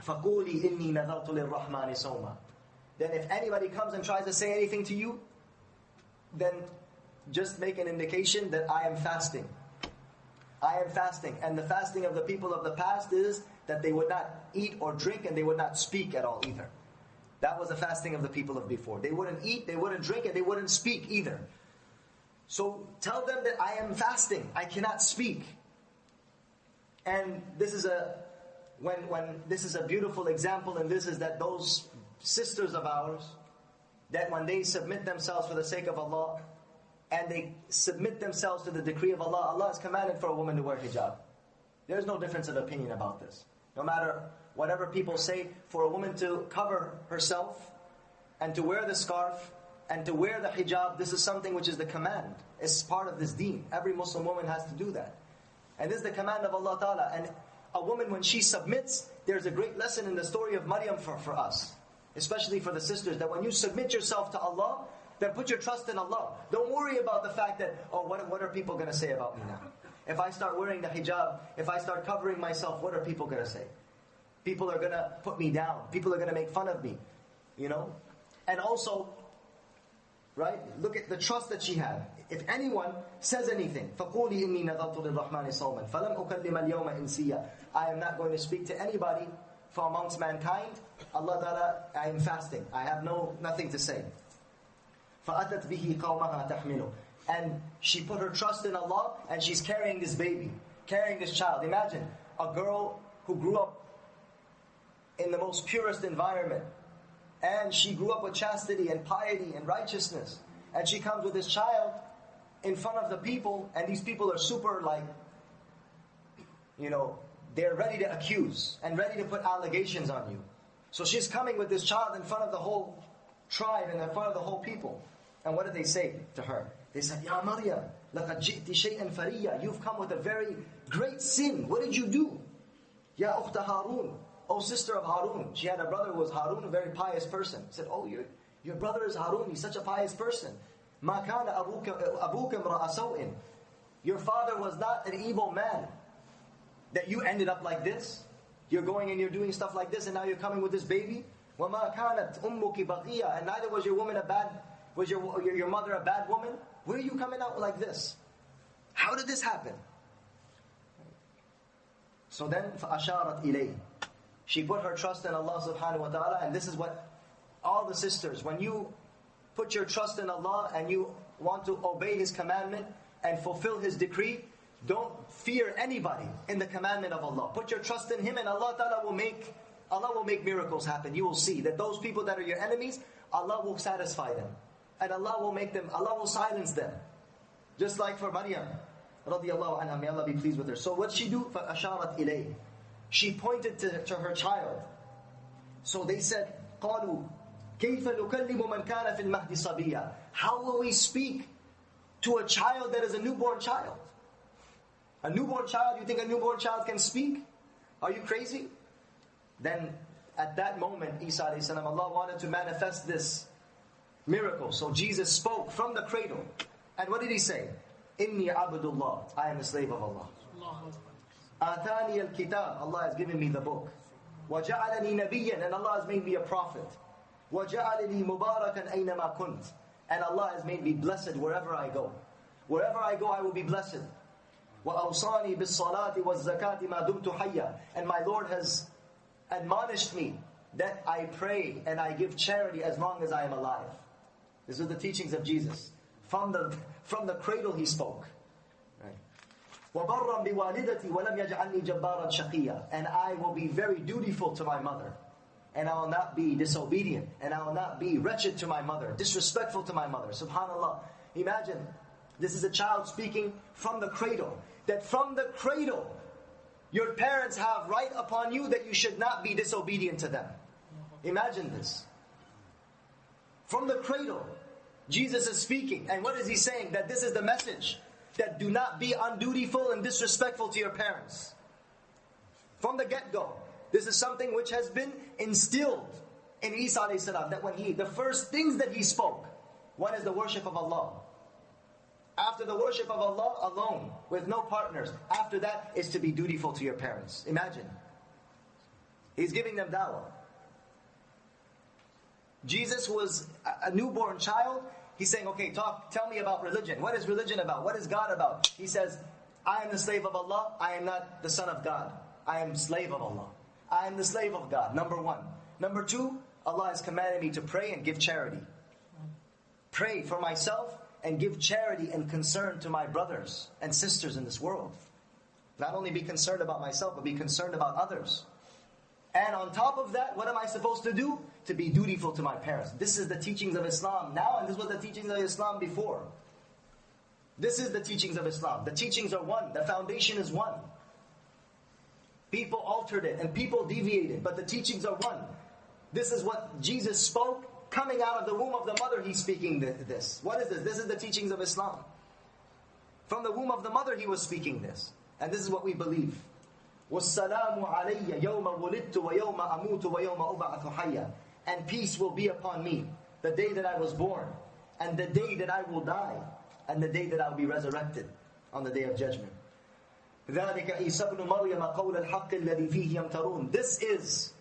فَقُولِي إِنِّي نَذَرْتُ لِلرَّحْمَنِ صَوْمًا. Then if anybody comes and tries to say anything to you, then just make an indication that I am fasting. I am fasting. And the fasting of the people of the past is that they would not eat or drink and they would not speak at all either. That was the fasting of the people of before. They wouldn't eat, they wouldn't drink, and they wouldn't speak either. So tell them that I am fasting. I cannot speak. And this is a this is a beautiful example, and this is that those sisters of ours, that when they submit themselves for the sake of Allah, and they submit themselves to the decree of Allah, Allah has commanded for a woman to wear hijab. There's no difference of opinion about this. No matter whatever people say, for a woman to cover herself, and to wear the scarf, and to wear the hijab, this is something which is the command. It's part of this deen. Every Muslim woman has to do that. And this is the command of Allah Ta'ala. And a woman, when she submits, there's a great lesson in the story of Maryam for us. Especially for the sisters, that when you submit yourself to Allah, then put your trust in Allah. Don't worry about the fact that, oh, what are people going to say about me now? If I start wearing the hijab, if I start covering myself, what are people going to say? People are going to put me down. People are going to make fun of me. You know? And also, right, look at the trust that she had. If anyone says anything, فَقُولِي إِنِّي نَذَرْتُ لِلرَّحْمَنِ صَوْمًا فَلَمْ أُكَلِّمَ الْيَوْمَ إِنسِيًّا. I am not going to speak to anybody from amongst mankind. Allah Ta'ala, I am fasting. I have nothing to say. فَأَتَتْ بِهِ قَوْمَهَا تَحْمِلُ. And she put her trust in Allah, and she's carrying this baby, carrying this child. Imagine a girl who grew up in the most purest environment, and she grew up with chastity and piety and righteousness, and she comes with this child in front of the people, and these people are super they're ready to accuse and ready to put allegations on you. So she's coming with this child in front of the whole tribe and in front of the whole people. And what did they say to her? They said, Ya Maryam, لَقَدْ جِئْتِ شَيْئًا فَرِيًّا. You've come with a very great sin. What did you do? Ya ukhta Harun. Oh, sister of Harun. She had a brother who was Harun, a very pious person. He said, oh, your brother is Harun. He's such a pious person. مَا كَانَ أَبُوكَ امْرَأَ سَوْءٍ. Your father was not an evil man. That you ended up like this. You're going and you're doing stuff like this, and now you're coming with this baby. وَمَا كَانَتْ أُمُّكِ بَغِيًّا. And neither was your your mother a bad woman. Where are you coming out like this? How did this happen? So then, فَأَشَارَتْ إِلَيْهِ. She put her trust in Allah subhanahu wa ta'ala, and this is what all the sisters, when you put your trust in Allah and you want to obey His commandment and fulfill His decree, don't fear anybody in the commandment of Allah. Put your trust in Him, and Allah Ta'ala will make miracles happen. You will see that those people that are your enemies, Allah will satisfy them. And Allah will silence them. Just like for Maryam, radiyallahu anha, may Allah be pleased with her. So what she do? فَأَشَارَتْ إِلَيْهِ. She pointed to her child. So they said, قَالُوا كَيْفَ نُكَلِّمُ مَنْ كَانَ فِي الْمَهْدِ صَبِيًّا. How will we speak to a child that is a newborn child? A newborn child, you think a newborn child can speak? Are you crazy? Then at that moment, Isa alayhi salam, Allah wanted to manifest this miracle. So Jesus spoke from the cradle. And what did He say? Inni abdullah. I am a slave of Allah. Atani al-kitab. Allah has given me the book. وَجَعَلَنِي نَبِيًّا. And Allah has made me a prophet. وَجَعَلَنِي مُبَارَكًا أَيْنَمَا كُنْتِ. And Allah has made me blessed wherever I go. Wherever I go, I will be blessed. وَأَوْصَانِي بِالصَّلَاةِ وَالزَّكَاةِ مَا دُمْتُ حَيًّا. And my Lord has admonished me that I pray and I give charity as long as I am alive. These are the teachings of Jesus. From the cradle He spoke. وَبَرًّا بِوَالِدَتِي وَلَمْ يَجْعَلْنِي جَبَّارًا شَقِيًّا. And I will be very dutiful to my mother. And I will not be disobedient. And I will not be wretched to my mother, disrespectful to my mother. SubhanAllah. Imagine This is a child speaking from the cradle. That from the cradle, your parents have right upon you that you should not be disobedient to them. Imagine this. From the cradle, Jesus is speaking. And what is He saying? That this is the message. That do not be undutiful and disrespectful to your parents. From the get-go. This is something which has been instilled in Isa alayhi salam. That when the first things that he spoke, one is the worship of Allah. After the worship of Allah alone, with no partners. After that is to be dutiful to your parents. Imagine. He's giving them dawah. Jesus was a newborn child. He's saying, okay, tell me about religion. What is religion about? What is God about? He says, I am the slave of Allah. I am not the son of God. I am slave of Allah. I am the slave of God, number one. Number two, Allah has commanded me to pray and give charity. Pray for myself and give charity and concern to my brothers and sisters in this world. Not only be concerned about myself, but be concerned about others. And on top of that, what am I supposed to do? To be dutiful to my parents. This is the teachings of Islam now, and this was the teachings of Islam before. This is the teachings of Islam. The teachings are one. The foundation is one. People altered it, and people deviated, but the teachings are one. This is what Jesus spoke. Coming out of the womb of the mother, He's speaking this. What is this? This is the teachings of Islam. From the womb of the mother, He was speaking this. And this is what we believe. وَالسَّلَامُ عَلَيَّ يَوْمَ وُلِدْتُ وَيَوْمَ أَمُوتُ وَيَوْمَ أُبْعَثُ حَيًّا. And peace will be upon me, the day that I was born, and the day that I will die, and the day that I will be resurrected, on the day of judgment. ذَلِكَ عِيسَى ابْنُ مَرْيَمَ قَوْلَ الْحَقِّ الَّذِي فِيهِ يَمْتَرُونَ. This is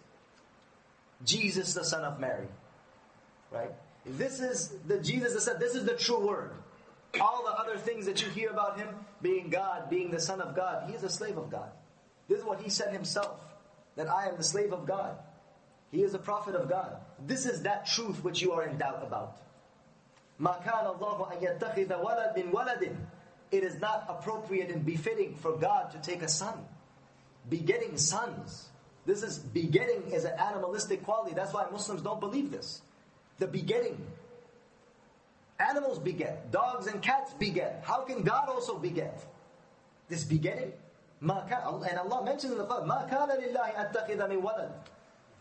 Jesus the son of Mary. Right? This is the Jesus that said, this is the true word. All the other things that you hear about Him, being God, being the son of God, He is a slave of God. This is what He said Himself, that I am the slave of God. He is a prophet of God. This is that truth which you are in doubt about. مَا كَانَ اللَّهُ أَن يَتَّخِذَ وَلَدٍ مِّن وَلَدٍ. It is not appropriate and befitting for God to take a son. Begetting sons. This is, begetting is an animalistic quality. That's why Muslims don't believe this. The begetting. Animals beget. Dogs and cats beget. How can God also beget? This begetting? And Allah mentions in the Quran, مَا كَانَ لِلَّهِ أَتَّخِذَ مِنْ وَلَدٍ.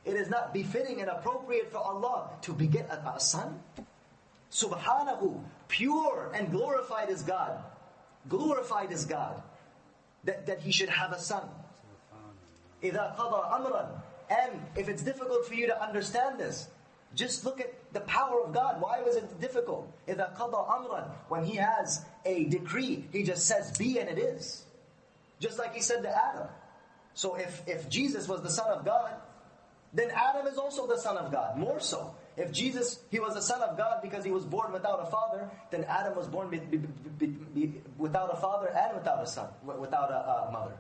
It is not befitting and appropriate for Allah to beget a son. Subhanahu, pure and glorified is God. Glorified is God. That He should have a son. إِذَا قَضَى أَمْرًا. And if it's difficult for you to understand this, just look at the power of God. Why was it difficult? إِذَا قَضَى أَمْرًا. When He has a decree, He just says be and it is. Just like He said to Adam. So if Jesus was the son of God, then Adam is also the son of God. More so. If Jesus, He was the son of God because He was born without a father, then Adam was born without a father and without a son, without a mother.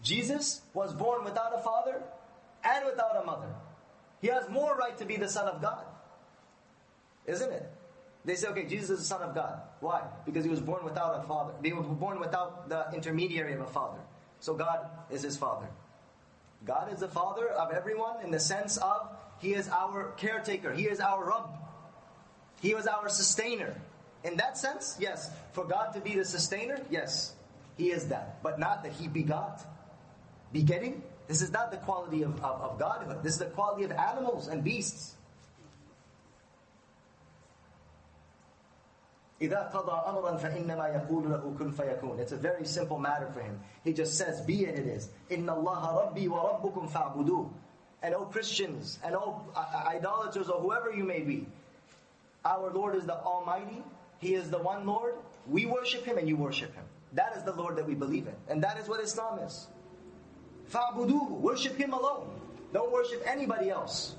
Jesus was born without a father and without a mother. He has more right to be the son of God. Isn't it? They say, okay, Jesus is the son of God. Why? Because He was born without a father. He was born without the intermediary of a father. So God is His father. God is the father of everyone in the sense of He is our caretaker. He is our Rabb. He was our sustainer. In that sense, yes. For God to be the sustainer, yes. He is that. But not that He begot. Begetting, this is not the quality of Godhood. This is the quality of animals and beasts. إِذَا قَضَى أَمْرًا فَإِنَّمَا يَقُولُ لَهُ كُنْ فَيَكُونَ. It's a very simple matter for Him. He just says, be and it is. إِنَّ اللَّهَ رَبِّي وَرَبُّكُمْ فَاعْبُدُوهُ. And O Christians, and O idolaters, or whoever you may be, our Lord is the Almighty. He is the one Lord. We worship Him and you worship Him. That is the Lord that we believe in. And that is what Islam is. فَاعْبُدُوهُ. Worship Him alone. Don't worship anybody else.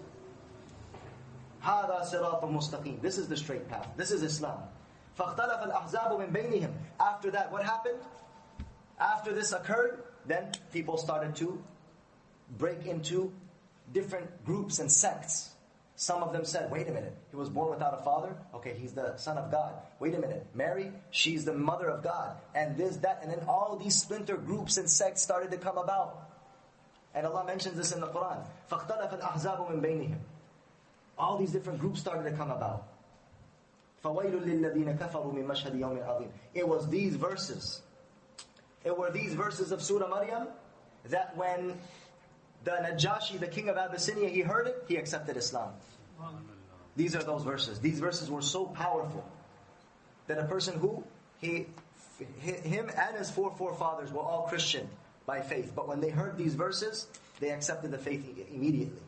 هَذَا صِرَاطٌ مُسْتَقِيمٌ. This is the straight path. This is Islam. فَاخْتَلَفَ الْأَحْزَابُ مِنْ بَيْنِهِمْ. After that, what happened? After this occurred, then people started to break into different groups and sects. Some of them said, wait a minute, He was born without a father? Okay, He's the son of God. Wait a minute, Mary, she's the mother of God. And this, that, and then all these splinter groups and sects started to come about. And Allah mentions this in the Quran. فَاخْتَلَفَ الْأَحْزَابُ مِنْ بَيْنِهِمْ. All these different groups started to come about. فَوَيْلٌ لِلَّذِينَ كَفَرُوا مِنْ مَشْهَدِ يَوْمٍ عَظِيمٍ. It was these verses. It were these verses of Surah Maryam that when the Najashi, the king of Abyssinia, he heard it, he accepted Islam. These are those verses. These verses were so powerful that a person who, him and his four forefathers were all Christian by faith. But when they heard these verses, they accepted the faith immediately.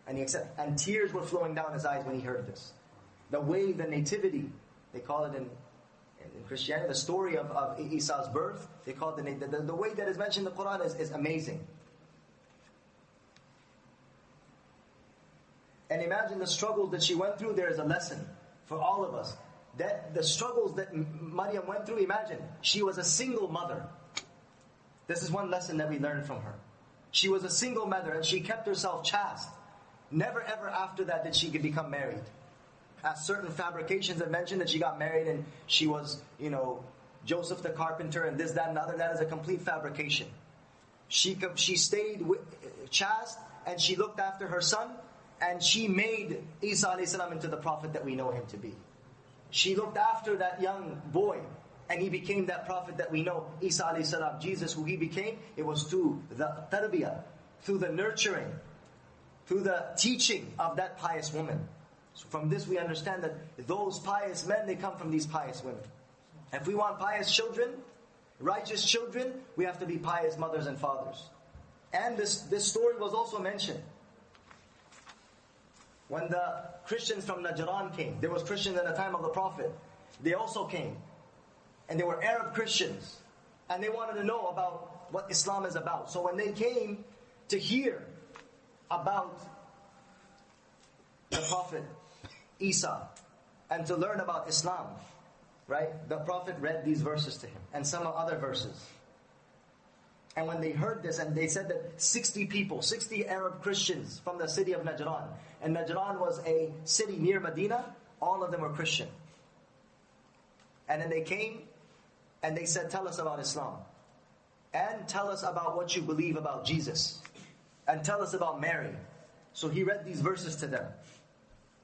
And tears were flowing down his eyes when he heard this. The way, the nativity, they call it in Christianity, the story of Isa's birth, they call it the way that is mentioned in the Quran is amazing. And imagine the struggles that she went through. There is a lesson for all of us. That the struggles that Maryam went through, imagine, she was a single mother. This is one lesson that we learned from her. She was a single mother and she kept herself chaste. Never ever after that did she become married. As certain fabrications have mentioned that she got married and she was, Joseph the carpenter and this, that, and the other. That is a complete fabrication. She stayed chaste and she looked after her son. And she made Isa a.s. into the prophet that we know him to be. She looked after that young boy, and he became that prophet that we know, Isa a.s. Jesus, who he became. It was through the tarbiyah, through the nurturing, through the teaching of that pious woman. So from this we understand that those pious men, they come from these pious women. If we want pious children, righteous children, we have to be pious mothers and fathers. And this story was also mentioned. When the Christians from Najran came, there was Christians at the time of the Prophet. They also came. And they were Arab Christians. And they wanted to know about what Islam is about. So when they came to hear about the Prophet Isa and to learn about Islam, right? The Prophet read these verses to him and some other verses. And when they heard this, and they said that 60 Arab Christians from the city of Najran, and Najran was a city near Medina, all of them were Christian. And then they came, and they said, tell us about Islam. And tell us about what you believe about Jesus. And tell us about Mary. So he read these verses to them.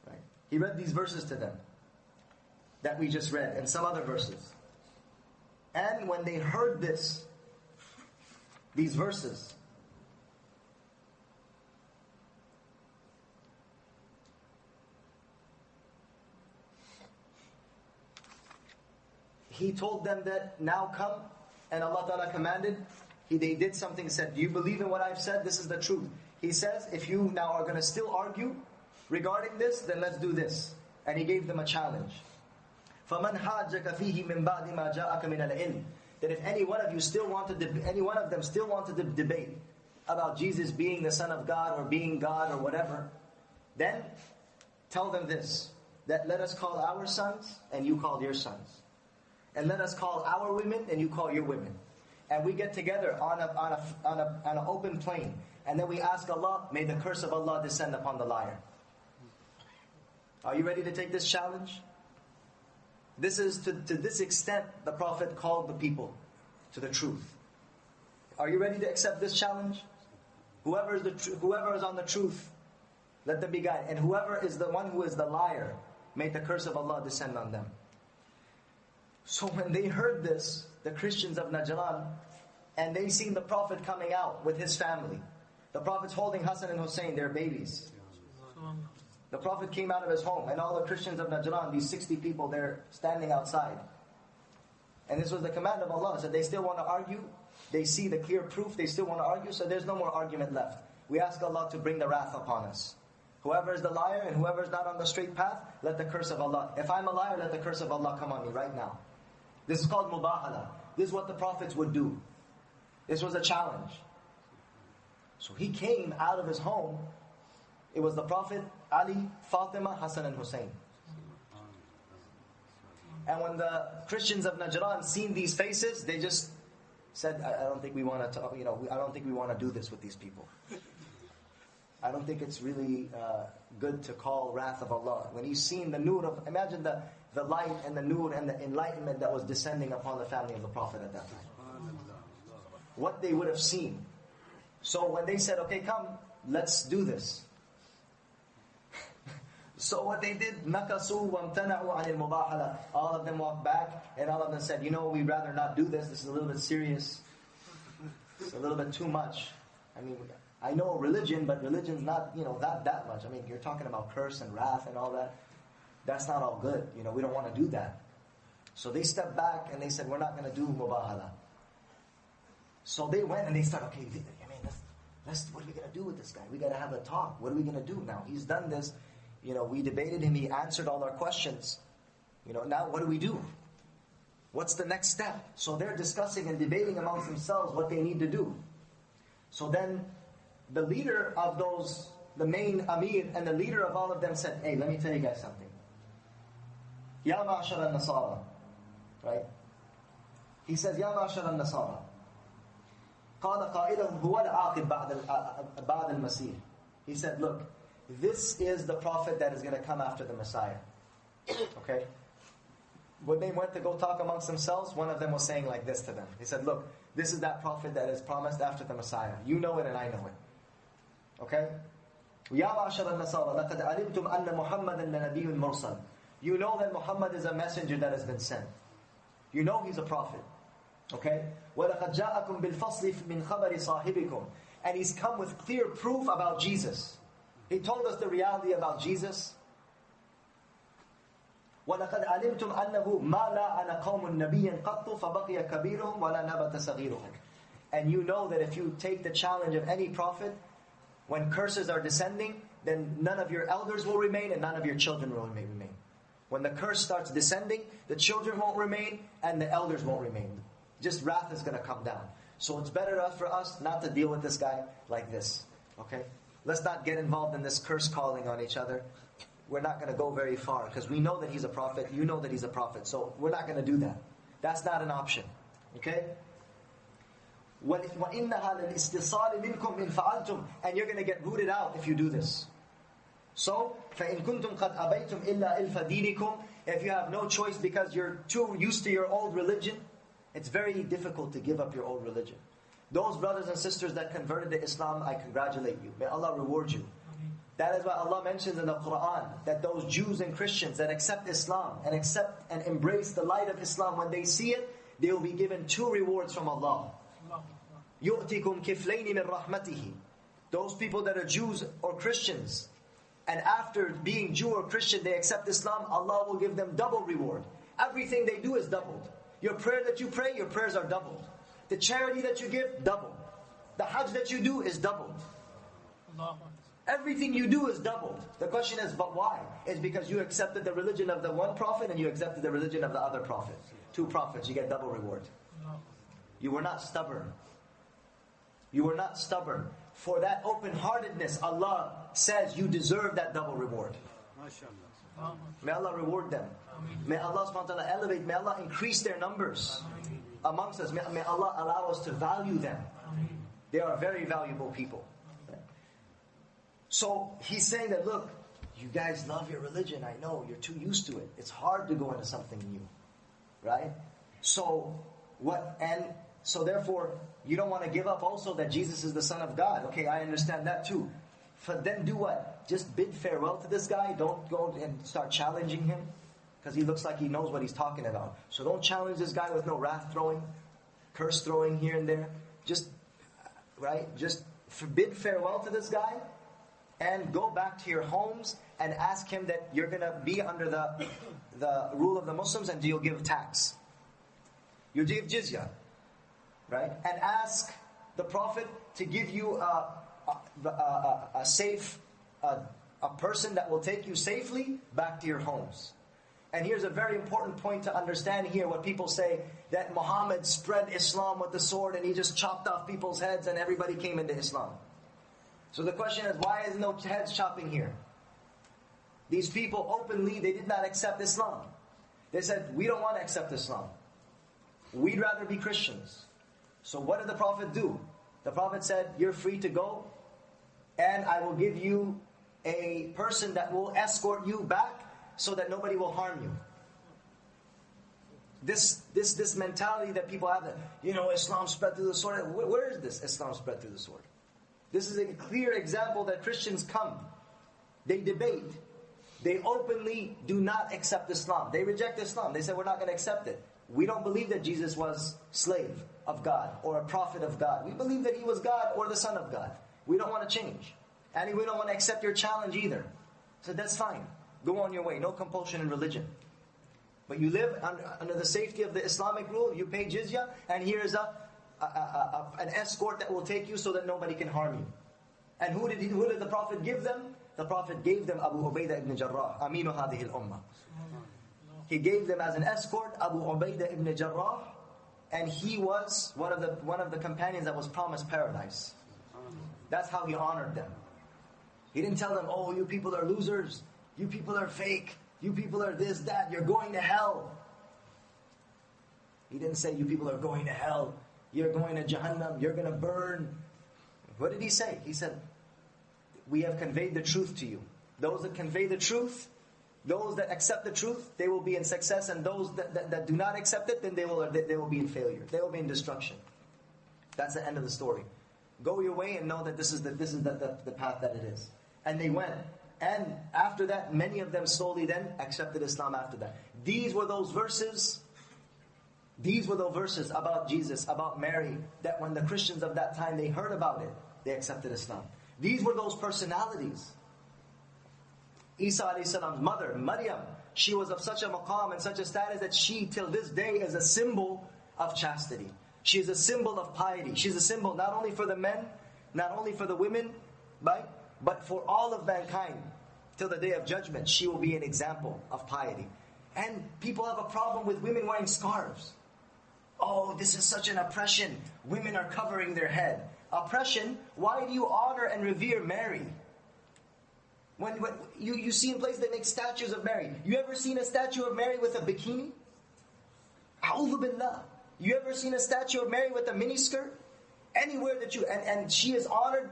Right? He read these verses to them that we just read, and some other verses. And when they heard these verses, he told them that now come, and Allah Ta'ala commanded, they did something, said, do you believe in what I've said? This is the truth. He says, if you now are going to still argue regarding this, then let's do this. And he gave them a challenge. فَمَنْ حَاجَّكَ فِيهِ مِنْ بَعْدِ مَا جَاءَكَ مِنَ الْعِلْمِ. That if any one of them still wanted to debate about Jesus being the Son of God or being God or whatever, then tell them this, that let us call our sons and you call your sons. And let us call our women and you call your women. And we get together on an open plain. And then we ask Allah, may the curse of Allah descend upon the liar. Are you ready to take this challenge? This is to this extent the Prophet called the people to the truth. Are you ready to accept this challenge? Whoever is on the truth, let them be guided. And whoever is the one who is the liar, may the curse of Allah descend on them. So when they heard this, the Christians of Najran, and they seen the Prophet coming out with his family. The Prophet's holding Hassan and Hussein, their babies. The Prophet came out of his home, and all the Christians of Najran, these 60 people, they're standing outside. And this was the command of Allah. So they still want to argue. They see the clear proof. They still want to argue. So there's no more argument left. We ask Allah to bring the wrath upon us. Whoever is the liar and whoever is not on the straight path, let the curse of Allah. If I'm a liar, let the curse of Allah come on me right now. This is called mubahala. This is what the prophets would do. This was a challenge. So he came out of his home. It was the Prophet, Ali, Fatima, Hassan and Hussein. And when the Christians of Najran seen these faces, they just said, I don't think we want to, I don't think we want to do this with these people. I don't think it's really good to call wrath of Allah. When he's seen the nur of, imagine the light and the nur and the enlightenment that was descending upon the family of the Prophet at that time. What they would have seen. So when they said, okay, come, let's do this. So what they did, نَكَسُوا وَامْتَنَعُوا عَنِ الْمُبَاحَلَةِ. All of them walked back, and all of them said, we'd rather not do this. This is a little bit serious. It's a little bit too much. I mean, I know religion, but religion's not, not that much. I mean, you're talking about curse and wrath and all that. That's not all good. We don't want to do that. So they stepped back and they said, we're not going to do mubahala. So they went and they started, okay, what are we going to do with this guy? We got to have a talk. What are we going to do now? He's done this. We debated him. He answered all our questions. Now what do we do? What's the next step? So they're discussing and debating amongst themselves what they need to do. So then the leader of those, the main Amir and the leader of all of them said, hey, let me tell you guys something. Ya ma'ashar al-Nasara. Right? He says, Ya ma'ashar al-Nasara. قال قائلهم هو العاقب بعد المسيح. He said, look, this is the prophet that is going to come after the Messiah. Okay? When they went to go talk amongst themselves, one of them was saying like this to them. He said, look, this is that prophet that is promised after the Messiah. You know it and I know it. Okay? يَا مَعْشَرَ النَّصَارَى لَقَدْ عَلِمْتُمْ أَنَّ مُحَمَّدًا لَنَبِيٌّ مُرْسَلٌ. You know that Muhammad is a messenger that has been sent. You know he's a prophet. Okay? وَلَقَدْ جَاءَكُمْ بِالْفَصْلِ مِنْ خَبَرِ صَاحِبِكُمْ. And he's come with clear proof about Jesus. He told us the reality about Jesus. وَلَقَدْ عَلِمْتُمْ أَنَّهُ مَا لَعَنَ قَوْمٌ نَبِيًّا قَطُّ فَبَقِيَ كَبِيرُهُمْ وَلَا نَبَتَ صَغِيرُهُمْ. And you know that if you take the challenge of any prophet, when curses are descending, then none of your elders will remain and none of your children will remain. When the curse starts descending, the children won't remain and the elders won't remain. Just wrath is going to come down. So it's better for us not to deal with this guy like this. Okay? Let's not get involved in this curse calling on each other. We're not going to go very far because we know that he's a prophet. You know that he's a prophet. So we're not going to do that. That's not an option. Okay? وَإِنَّهَا لِلْإِسْتِصَالِ مِنْكُمْ إِنْ فَعَلْتُمْ. And you're going to get rooted out if you do this. So, فَإِن كُنْتُمْ قَدْ أَبَيْتُمْ إِلَّا إِلْفَ دِينِكُمْ. If you have no choice because you're too used to your old religion, it's very difficult to give up your old religion. Those brothers and sisters that converted to Islam, I congratulate you. May Allah reward you. That is why Allah mentions in the Quran that those Jews and Christians that accept Islam and accept and embrace the light of Islam, when they see it, they will be given 2 rewards from Allah. يُؤْتِكُمْ كِفْلَيْنِ مِنْ رَحْمَتِهِ. Those people that are Jews or Christians, and after being Jew or Christian, they accept Islam, Allah will give them double reward. Everything they do is doubled. Your prayer that you pray, your prayers are doubled. The charity that you give, doubled. The hajj that you do is doubled. Everything you do is doubled. The question is, but why? It's because you accepted the religion of the one prophet and you accepted the religion of the other prophet. 2 prophets, you get double reward. You were not stubborn. You were not stubborn. For that open-heartedness, Allah says you deserve that double reward. May Allah reward them. May Allah subhanahu wa ta'ala elevate, may Allah increase their numbers amongst us. May Allah allow us to value them. They are very valuable people. So he's saying that, look, you guys love your religion. I know, you're too used to it. It's hard to go into something new. Right? So therefore, you don't want to give up also that Jesus is the Son of God. Okay, I understand that too. But then do what? Just bid farewell to this guy. Don't go and start challenging him, because he looks like he knows what he's talking about. So don't challenge this guy with no wrath throwing, curse throwing here and there. Just bid farewell to this guy and go back to your homes and ask him that you're going to be under the rule of the Muslims and you'll give tax. You'll give jizya. Right? And ask the Prophet to give you a safe, a person that will take you safely back to your homes. And here's a very important point to understand here. What people say, that Muhammad spread Islam with the sword and he just chopped off people's heads and everybody came into Islam. So the question is, why is no heads chopping here? These people openly, they did not accept Islam. They said, we don't want to accept Islam. We'd rather be Christians. So what did the Prophet do? The Prophet said, you're free to go, and I will give you a person that will escort you back so that nobody will harm you. This mentality that people have, that, Islam spread through the sword. Where is this Islam spread through the sword? This is a clear example that Christians come. They debate. They openly do not accept Islam. They reject Islam. They say, we're not going to accept it. We don't believe that Jesus was slave of God or a prophet of God. We believe that he was God or the Son of God. We don't want to change. And we don't want to accept your challenge either. So that's fine. Go on your way. No compulsion in religion. But you live under the safety of the Islamic rule. You pay jizya, and here's an escort that will take you so that nobody can harm you. And who did the Prophet give them? The Prophet gave them Abu Ubaidah ibn Jarrah, Aminu Hadhihi al-Ummah. He gave them as an escort Abu Ubaidah ibn Jarrah, and he was one of the companions that was promised paradise. That's how he honored them. He didn't tell them, oh, you people are losers, you people are fake, you people are this, that, you're going to hell. He didn't say, you people are going to hell, you're going to Jahannam, you're going to burn. What did he say? He said, we have conveyed the truth to you. Those that convey the truth, those that accept the truth, they will be in success, and those that do not accept it, then they will be in failure. They will be in destruction. That's the end of the story. Go your way and know that this is the path that it is. And they went. And after that, many of them slowly then accepted Islam after that. These were those verses about Jesus, about Mary, that when the Christians of that time, they heard about it, they accepted Islam. These were those personalities. Isa alayhi salam's mother, Maryam, she was of such a maqam and such a status that she, till this day, is a symbol of chastity. She is a symbol of piety. She's a symbol not only for the men, not only for the women, right, but for all of mankind. Till the day of judgment, she will be an example of piety. And people have a problem with women wearing scarves. Oh, this is such an oppression. Women are covering their head. Oppression? Why do you honor and revere Mary? When you see in places that make statues of Mary. You ever seen a statue of Mary with a bikini? A'udhu billah. You ever seen a statue of Mary with a miniskirt? Anywhere that you... And she is honored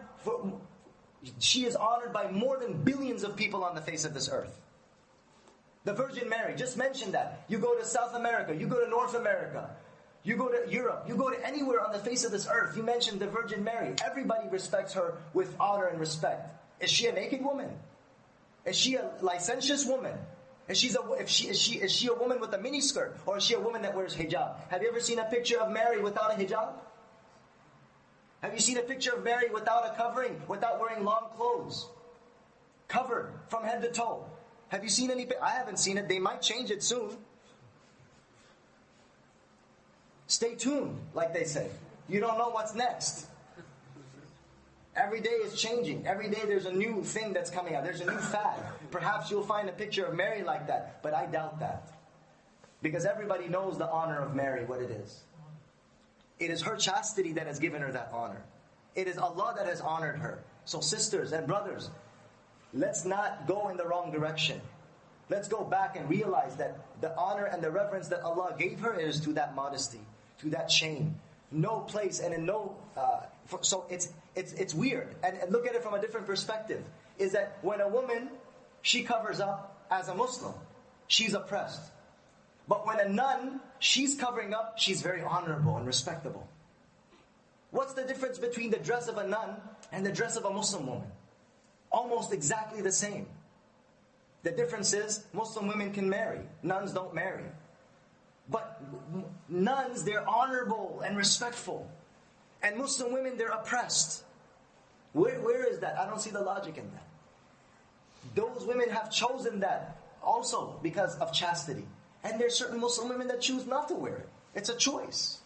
by more than billions of people on the face of this earth. The Virgin Mary, just mention that. You go to South America, you go to North America, you go to Europe, you go to anywhere on the face of this earth, you mention the Virgin Mary. Everybody respects her with honor and respect. Is she a naked woman? Is she a licentious woman? Is she a woman with a miniskirt? Or is she a woman that wears hijab? Have you ever seen a picture of Mary without a hijab? Have you seen a picture of Mary without a covering, without wearing long clothes? Covered from head to toe. Have you seen any? I haven't seen it. They might change it soon. Stay tuned, like they say. You don't know what's next. Every day is changing. Every day there's a new thing that's coming out. There's a new fad. Perhaps you'll find a picture of Mary like that, but I doubt that. Because everybody knows the honor of Mary, what it is. It is her chastity that has given her that honor. It is Allah that has honored her. So sisters and brothers, let's not go in the wrong direction. Let's go back and realize that the honor and the reverence that Allah gave her is to that modesty, to that shame. No place and in no... so it's weird. And look at it from a different perspective. Is that when a woman, she covers up as a Muslim, she's oppressed. But when a nun, she's covering up, she's very honorable and respectable. What's the difference between the dress of a nun and the dress of a Muslim woman? Almost exactly the same. The difference is, Muslim women can marry. Nuns don't marry. But nuns, they're honorable and respectful. And Muslim women, they're oppressed. Where is that? I don't see the logic in that. Those women have chosen that also because of chastity. And there's certain Muslim women that choose not to wear it. It's a choice.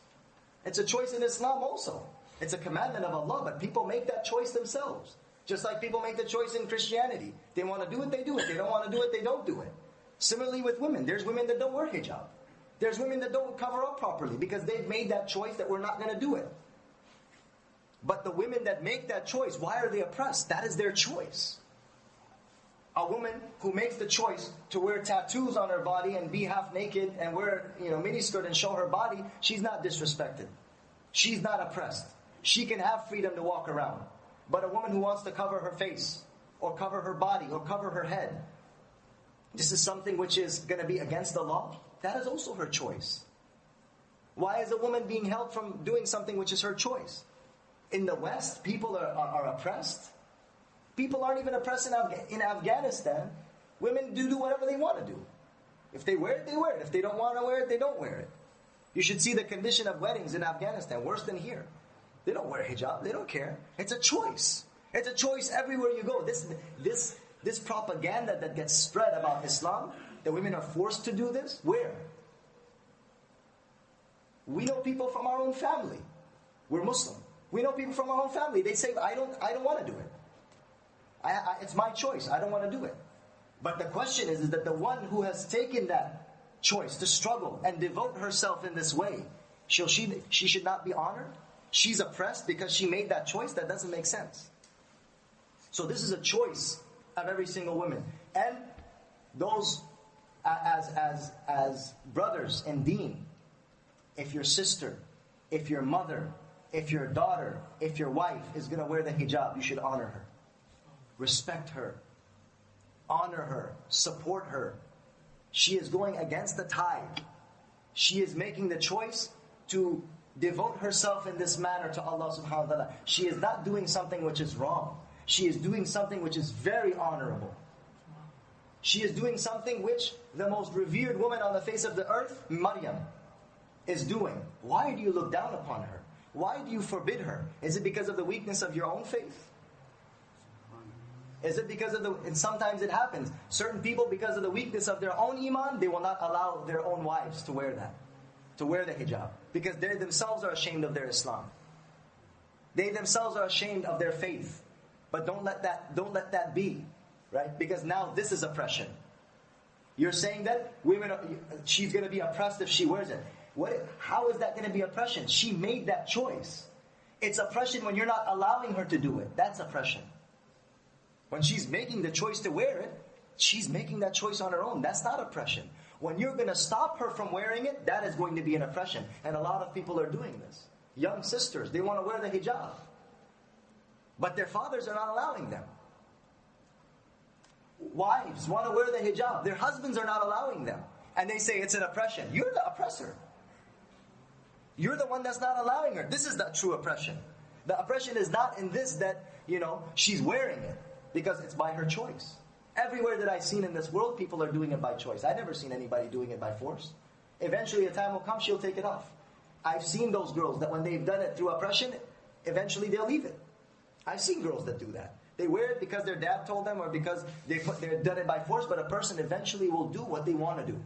It's a choice in Islam also. It's a commandment of Allah, but people make that choice themselves. Just like people make the choice in Christianity. They want to do it, they do it. They don't want to do it, they don't do it. Similarly with women. There's women that don't wear hijab. There's women that don't cover up properly because they've made that choice that we're not going to do it. But the women that make that choice, why are they oppressed? That is their choice. A woman who makes the choice to wear tattoos on her body and be half naked and wear, miniskirt and show her body, she's not disrespected. She's not oppressed. She can have freedom to walk around. But a woman who wants to cover her face, or cover her body, or cover her head, this is something which is going to be against the law. That is also her choice. Why is a woman being held from doing something which is her choice? In the West, people are oppressed. People aren't even oppressed in Afghanistan. Women do whatever they want to do. If they wear it, they wear it. If they don't want to wear it, they don't wear it. You should see the condition of weddings in Afghanistan, worse than here. They don't wear hijab, they don't care. It's a choice. It's a choice everywhere you go. This propaganda that gets spread about Islam, that women are forced to do this, where? We know people from our own family. We're Muslim. We know people from our own family. They say, I don't want to do it. It's my choice. I don't want to do it. But the question is that the one who has taken that choice to struggle and devote herself in this way, she should not be honored? She's oppressed because she made that choice? That doesn't make sense. So this is a choice of every single woman. And those as brothers in deen, if your sister, if your mother, if your daughter, if your wife is going to wear the hijab, you should honor her. Respect her. Honor her. Support her. She is going against the tide. She is making the choice to devote herself in this manner to Allah subhanahu wa ta'ala. She is not doing something which is wrong. She is doing something which is very honorable. She is doing something which the most revered woman on the face of the earth, Maryam, is doing. Why do you look down upon her? Why do you forbid her? Is it because of the weakness of your own faith? Is it because of and sometimes it happens. Certain people, because of the weakness of their own iman, they will not allow their own wives to wear that. To wear the hijab. Because they themselves are ashamed of their Islam. They themselves are ashamed of their faith. But don't let that be. Right? Because now this is oppression. You're saying that she's going to be oppressed if she wears it. How is that going to be oppression? She made that choice. It's oppression when you're not allowing her to do it. That's oppression. When she's making the choice to wear it, she's making that choice on her own. That's not oppression. When you're going to stop her from wearing it, that is going to be an oppression. And a lot of people are doing this. Young sisters, they want to wear the hijab. But their fathers are not allowing them. Wives want to wear the hijab. Their husbands are not allowing them. And they say it's an oppression. You're the oppressor. You're the one that's not allowing her. This is the true oppression. The oppression is not in this that, she's wearing it. Because it's by her choice. Everywhere that I've seen in this world, people are doing it by choice. I've never seen anybody doing it by force. Eventually a time will come, she'll take it off. I've seen those girls that when they've done it through oppression, eventually they'll leave it. I've seen girls that do that. They wear it because their dad told them or because they're done it by force, but a person eventually will do what they want to do.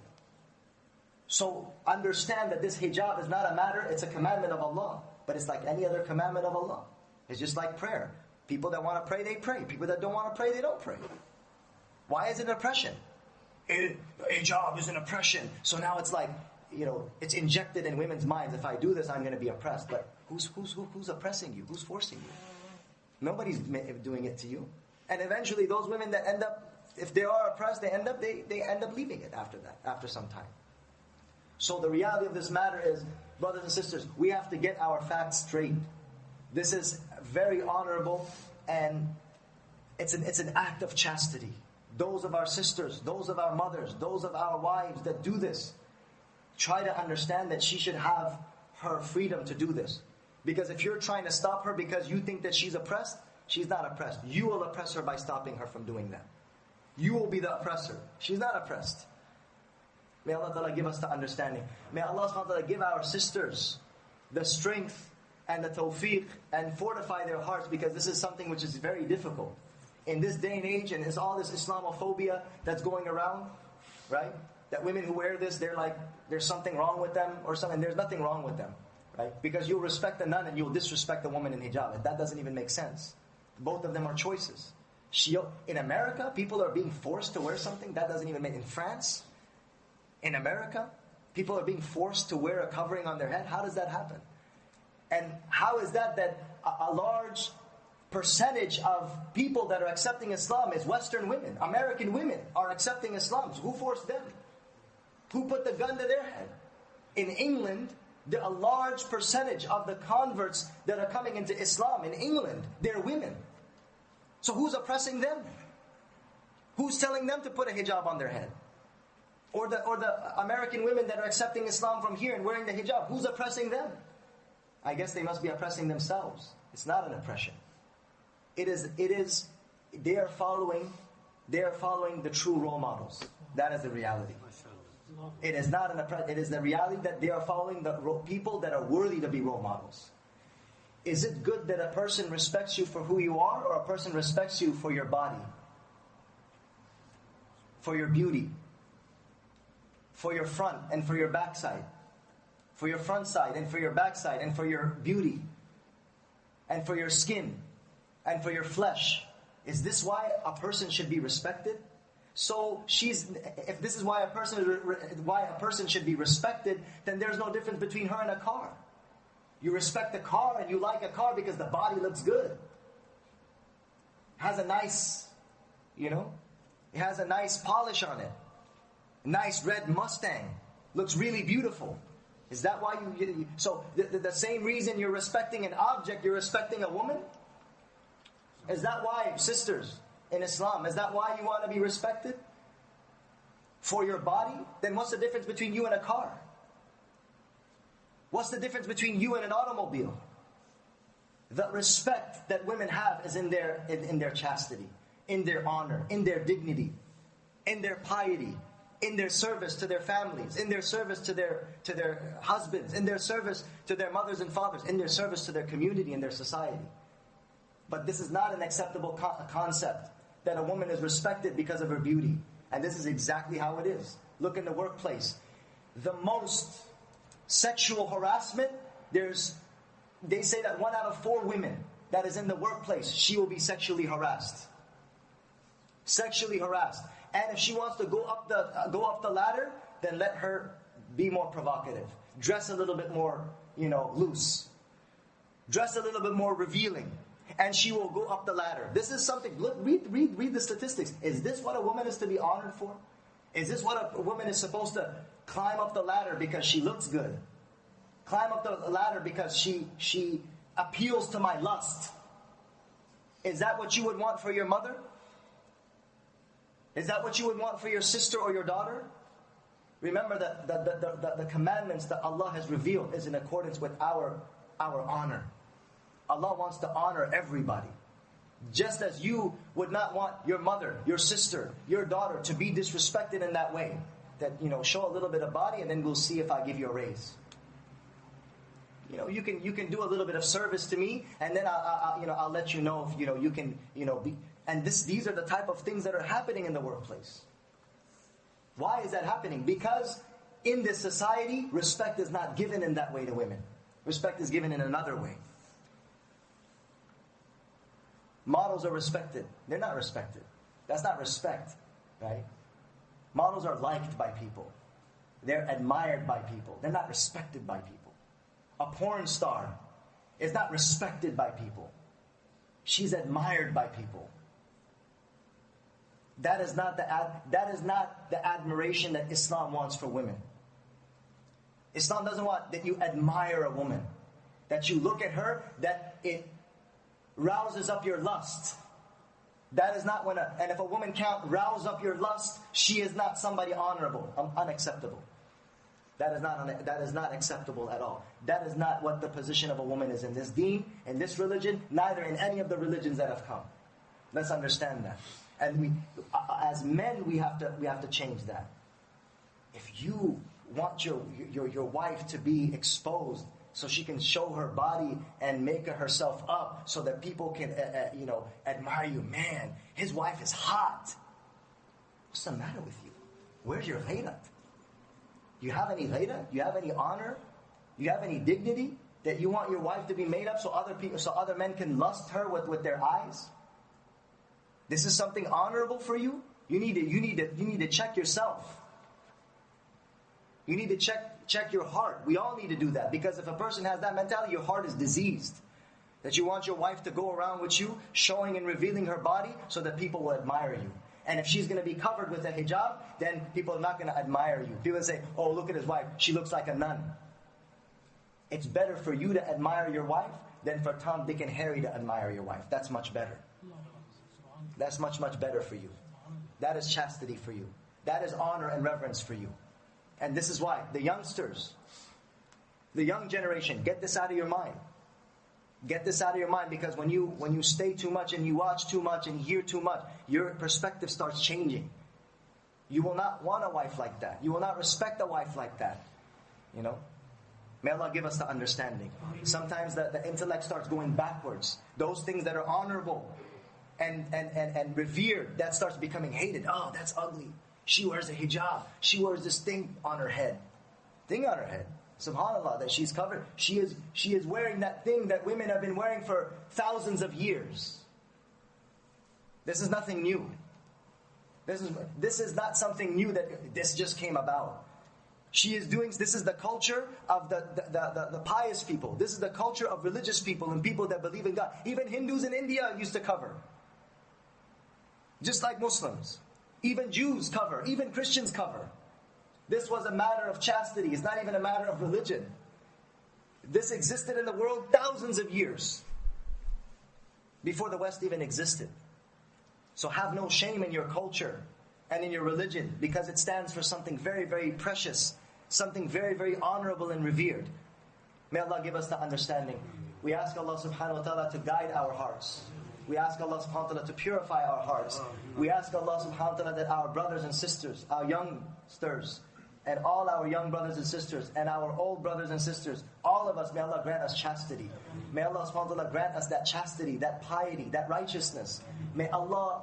So understand that this hijab is not a matter, it's a commandment of Allah. But it's like any other commandment of Allah. It's just like prayer. People that want to pray, they pray. People that don't want to pray, they don't pray. Why is it an oppression? Hijab is an oppression. So now it's like, it's injected in women's minds. If I do this, I'm going to be oppressed. But who's oppressing you? Who's forcing you? Nobody's doing it to you. And eventually those women that end up, if they are oppressed, they end up leaving it after that, after some time. So the reality of this matter is, brothers and sisters, we have to get our facts straight. This is very honorable and it's an act of chastity. Those of our sisters, those of our mothers, those of our wives that do this, try to understand that she should have her freedom to do this. Because if you're trying to stop her because you think that she's oppressed, she's not oppressed. You will oppress her by stopping her from doing that. You will be the oppressor. She's not oppressed. May Allah Ta'ala give us the understanding. May Allah subhanahu wa ta'ala give our sisters the strength and the tawfiq and fortify their hearts, because this is something which is very difficult. In this day and age, and there's all this Islamophobia that's going around, right? That women who wear this, they're like, there's something wrong with them or something. There's nothing wrong with them, right? Because you'll respect the nun and you'll disrespect the woman in hijab. And that doesn't even make sense. Both of them are choices. In America, people are being forced to wear something. That doesn't even make sense. In France, in America, people are being forced to wear a covering on their head. How does that happen? And how is that a large percentage of people that are accepting Islam is Western women? American women are accepting Islam. So who forced them? Who put the gun to their head? In England, a large percentage of the converts that are coming into Islam in England, they're women. So who's oppressing them? Who's telling them to put a hijab on their head? Or the American women that are accepting Islam from here and wearing the hijab, who's oppressing them? I guess they must be oppressing themselves. It's not an oppression. They are following they are following the true role models. That is the reality. It is not it is the reality that they are following the people that are worthy to be role models. Is it good that a person respects you for who you are, or a person respects you for your body, for your beauty, for your front and for your backside, for your front side and for your backside, and for your beauty, and for your skin, and for your flesh? Is this why a person should be respected? So if this is why a person should be respected, then there's no difference between her and a car. You respect the car and you like a car because the body looks good. Has a nice, it has a nice polish on it. Nice red Mustang. Looks really beautiful. Is that why you so the same reason you're respecting an object, you're respecting a woman? Is that why, sisters, in Islam, is that why you want to be respected? For your body? Then what's the difference between you and a car? What's the difference between you and an automobile? The respect that women have is in their chastity, in their honor, in their dignity, in their piety, in their service to their families, in their service to their husbands, in their service to their mothers and fathers, in their service to their community and their society. But this is not an acceptable concept, that a woman is respected because of her beauty. And this is exactly how it is. Look in the workplace. The most sexual harassment, they say that 1 out of 4 women that is in the workplace, she will be sexually harassed. Sexually harassed. And if she wants to go up the ladder, then let her be more provocative. Dress a little bit more, loose. Dress a little bit more revealing. And she will go up the ladder. This is something, look, read the statistics. Is this what a woman is to be honored for? Is this what a woman is supposed to climb up the ladder because she looks good? Climb up the ladder because she appeals to my lust? Is that what you would want for your mother? Is that what you would want for your sister or your daughter? Remember that the commandments that Allah has revealed is in accordance with our honor. Allah wants to honor everybody. Just as you would not want your mother, your sister, your daughter to be disrespected in that way. That, show a little bit of body and then we'll see if I give you a raise. You can do a little bit of service to me and then I'll let you know if you can be. And these are the type of things that are happening in the workplace. Why is that happening? Because in this society, respect is not given in that way to women. Respect is given in another way. Models are respected. They're not respected. That's not respect, right? Models are liked by people. They're admired by people. They're not respected by people. A porn star is not respected by people. She's admired by people. That is not the admiration that Islam wants for women. Islam doesn't want that you admire a woman, that you look at her, that it rouses up your lust. That is not and if a woman can't rouse up your lust, she is not somebody honorable, unacceptable. That is not acceptable at all. That is not what the position of a woman is in this deen, in this religion, neither in any of the religions that have come. Let's understand that. And as men, we have to change that. If you want your wife to be exposed, so she can show her body and make herself up, so that people can, admire you. Man, his wife is hot. What's the matter with you? Where's your ghayrat? You have any ghayrat? You have any honor? You have any dignity that you want your wife to be made up so other men can lust her with their eyes? This is something honorable for you? You need to check yourself. You need to check your heart. We all need to do that, because if a person has that mentality, your heart is diseased. That you want your wife to go around with you, showing and revealing her body so that people will admire you. And if she's going to be covered with a hijab, then people are not going to admire you. People say, oh, look at his wife, she looks like a nun. It's better for you to admire your wife than for Tom, Dick, and Harry to admire your wife. That's much better. That's much, much better for you. That is chastity for you. That is honor and reverence for you. And this is why the youngsters, the young generation, get this out of your mind. Get this out of your mind, because when you stay too much and you watch too much and hear too much, your perspective starts changing. You will not want a wife like that. You will not respect a wife like that. You know? May Allah give us the understanding. Sometimes the intellect starts going backwards. Those things that are honorable and revered, that starts becoming hated. Oh, that's ugly. She wears a hijab. She wears this thing on her head. Thing on her head. SubhanAllah, that she's covered. She is wearing that thing that women have been wearing for thousands of years. This is nothing new. This is not something new that this just came about. She is doing, this is the culture of the pious people. This is the culture of religious people and people that believe in God. Even Hindus in India used to cover. Just like Muslims. Even Jews cover. Even Christians cover. This was a matter of chastity. It's not even a matter of religion. This existed in the world thousands of years before the West even existed. So have no shame in your culture and in your religion, because it stands for something very, very precious, something very, very honorable and revered. May Allah give us the understanding. We ask Allah subhanahu wa ta'ala to guide our hearts. We ask Allah subhanahu wa ta'ala to purify our hearts. We ask Allah subhanahu wa ta'ala that our brothers and sisters, our youngsters, and all our young brothers and sisters, and our old brothers and sisters, all of us, may Allah grant us chastity. May Allah subhanahu wa ta'ala grant us that chastity, that piety, that righteousness. May Allah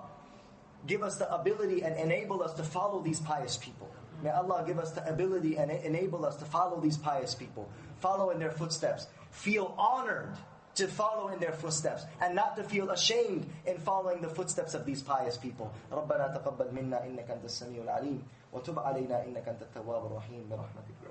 give us the ability and enable us to follow these pious people. May Allah give us the ability and enable us to follow these pious people. Follow in their footsteps. Feel honored to follow in their footsteps, and not to feel ashamed in following the footsteps of these pious people. رَبَّنَا تَقَبَّلْ مِنَّا إِنَّكَ أَنْتَ السَّمِيعُ الْعَلِيمُ وَتُبْ عَلَيْنَا إِنَّكَ أَنْتَ التَّوَّابُ الرَّحِيمُ بِرَحْمَتِكَ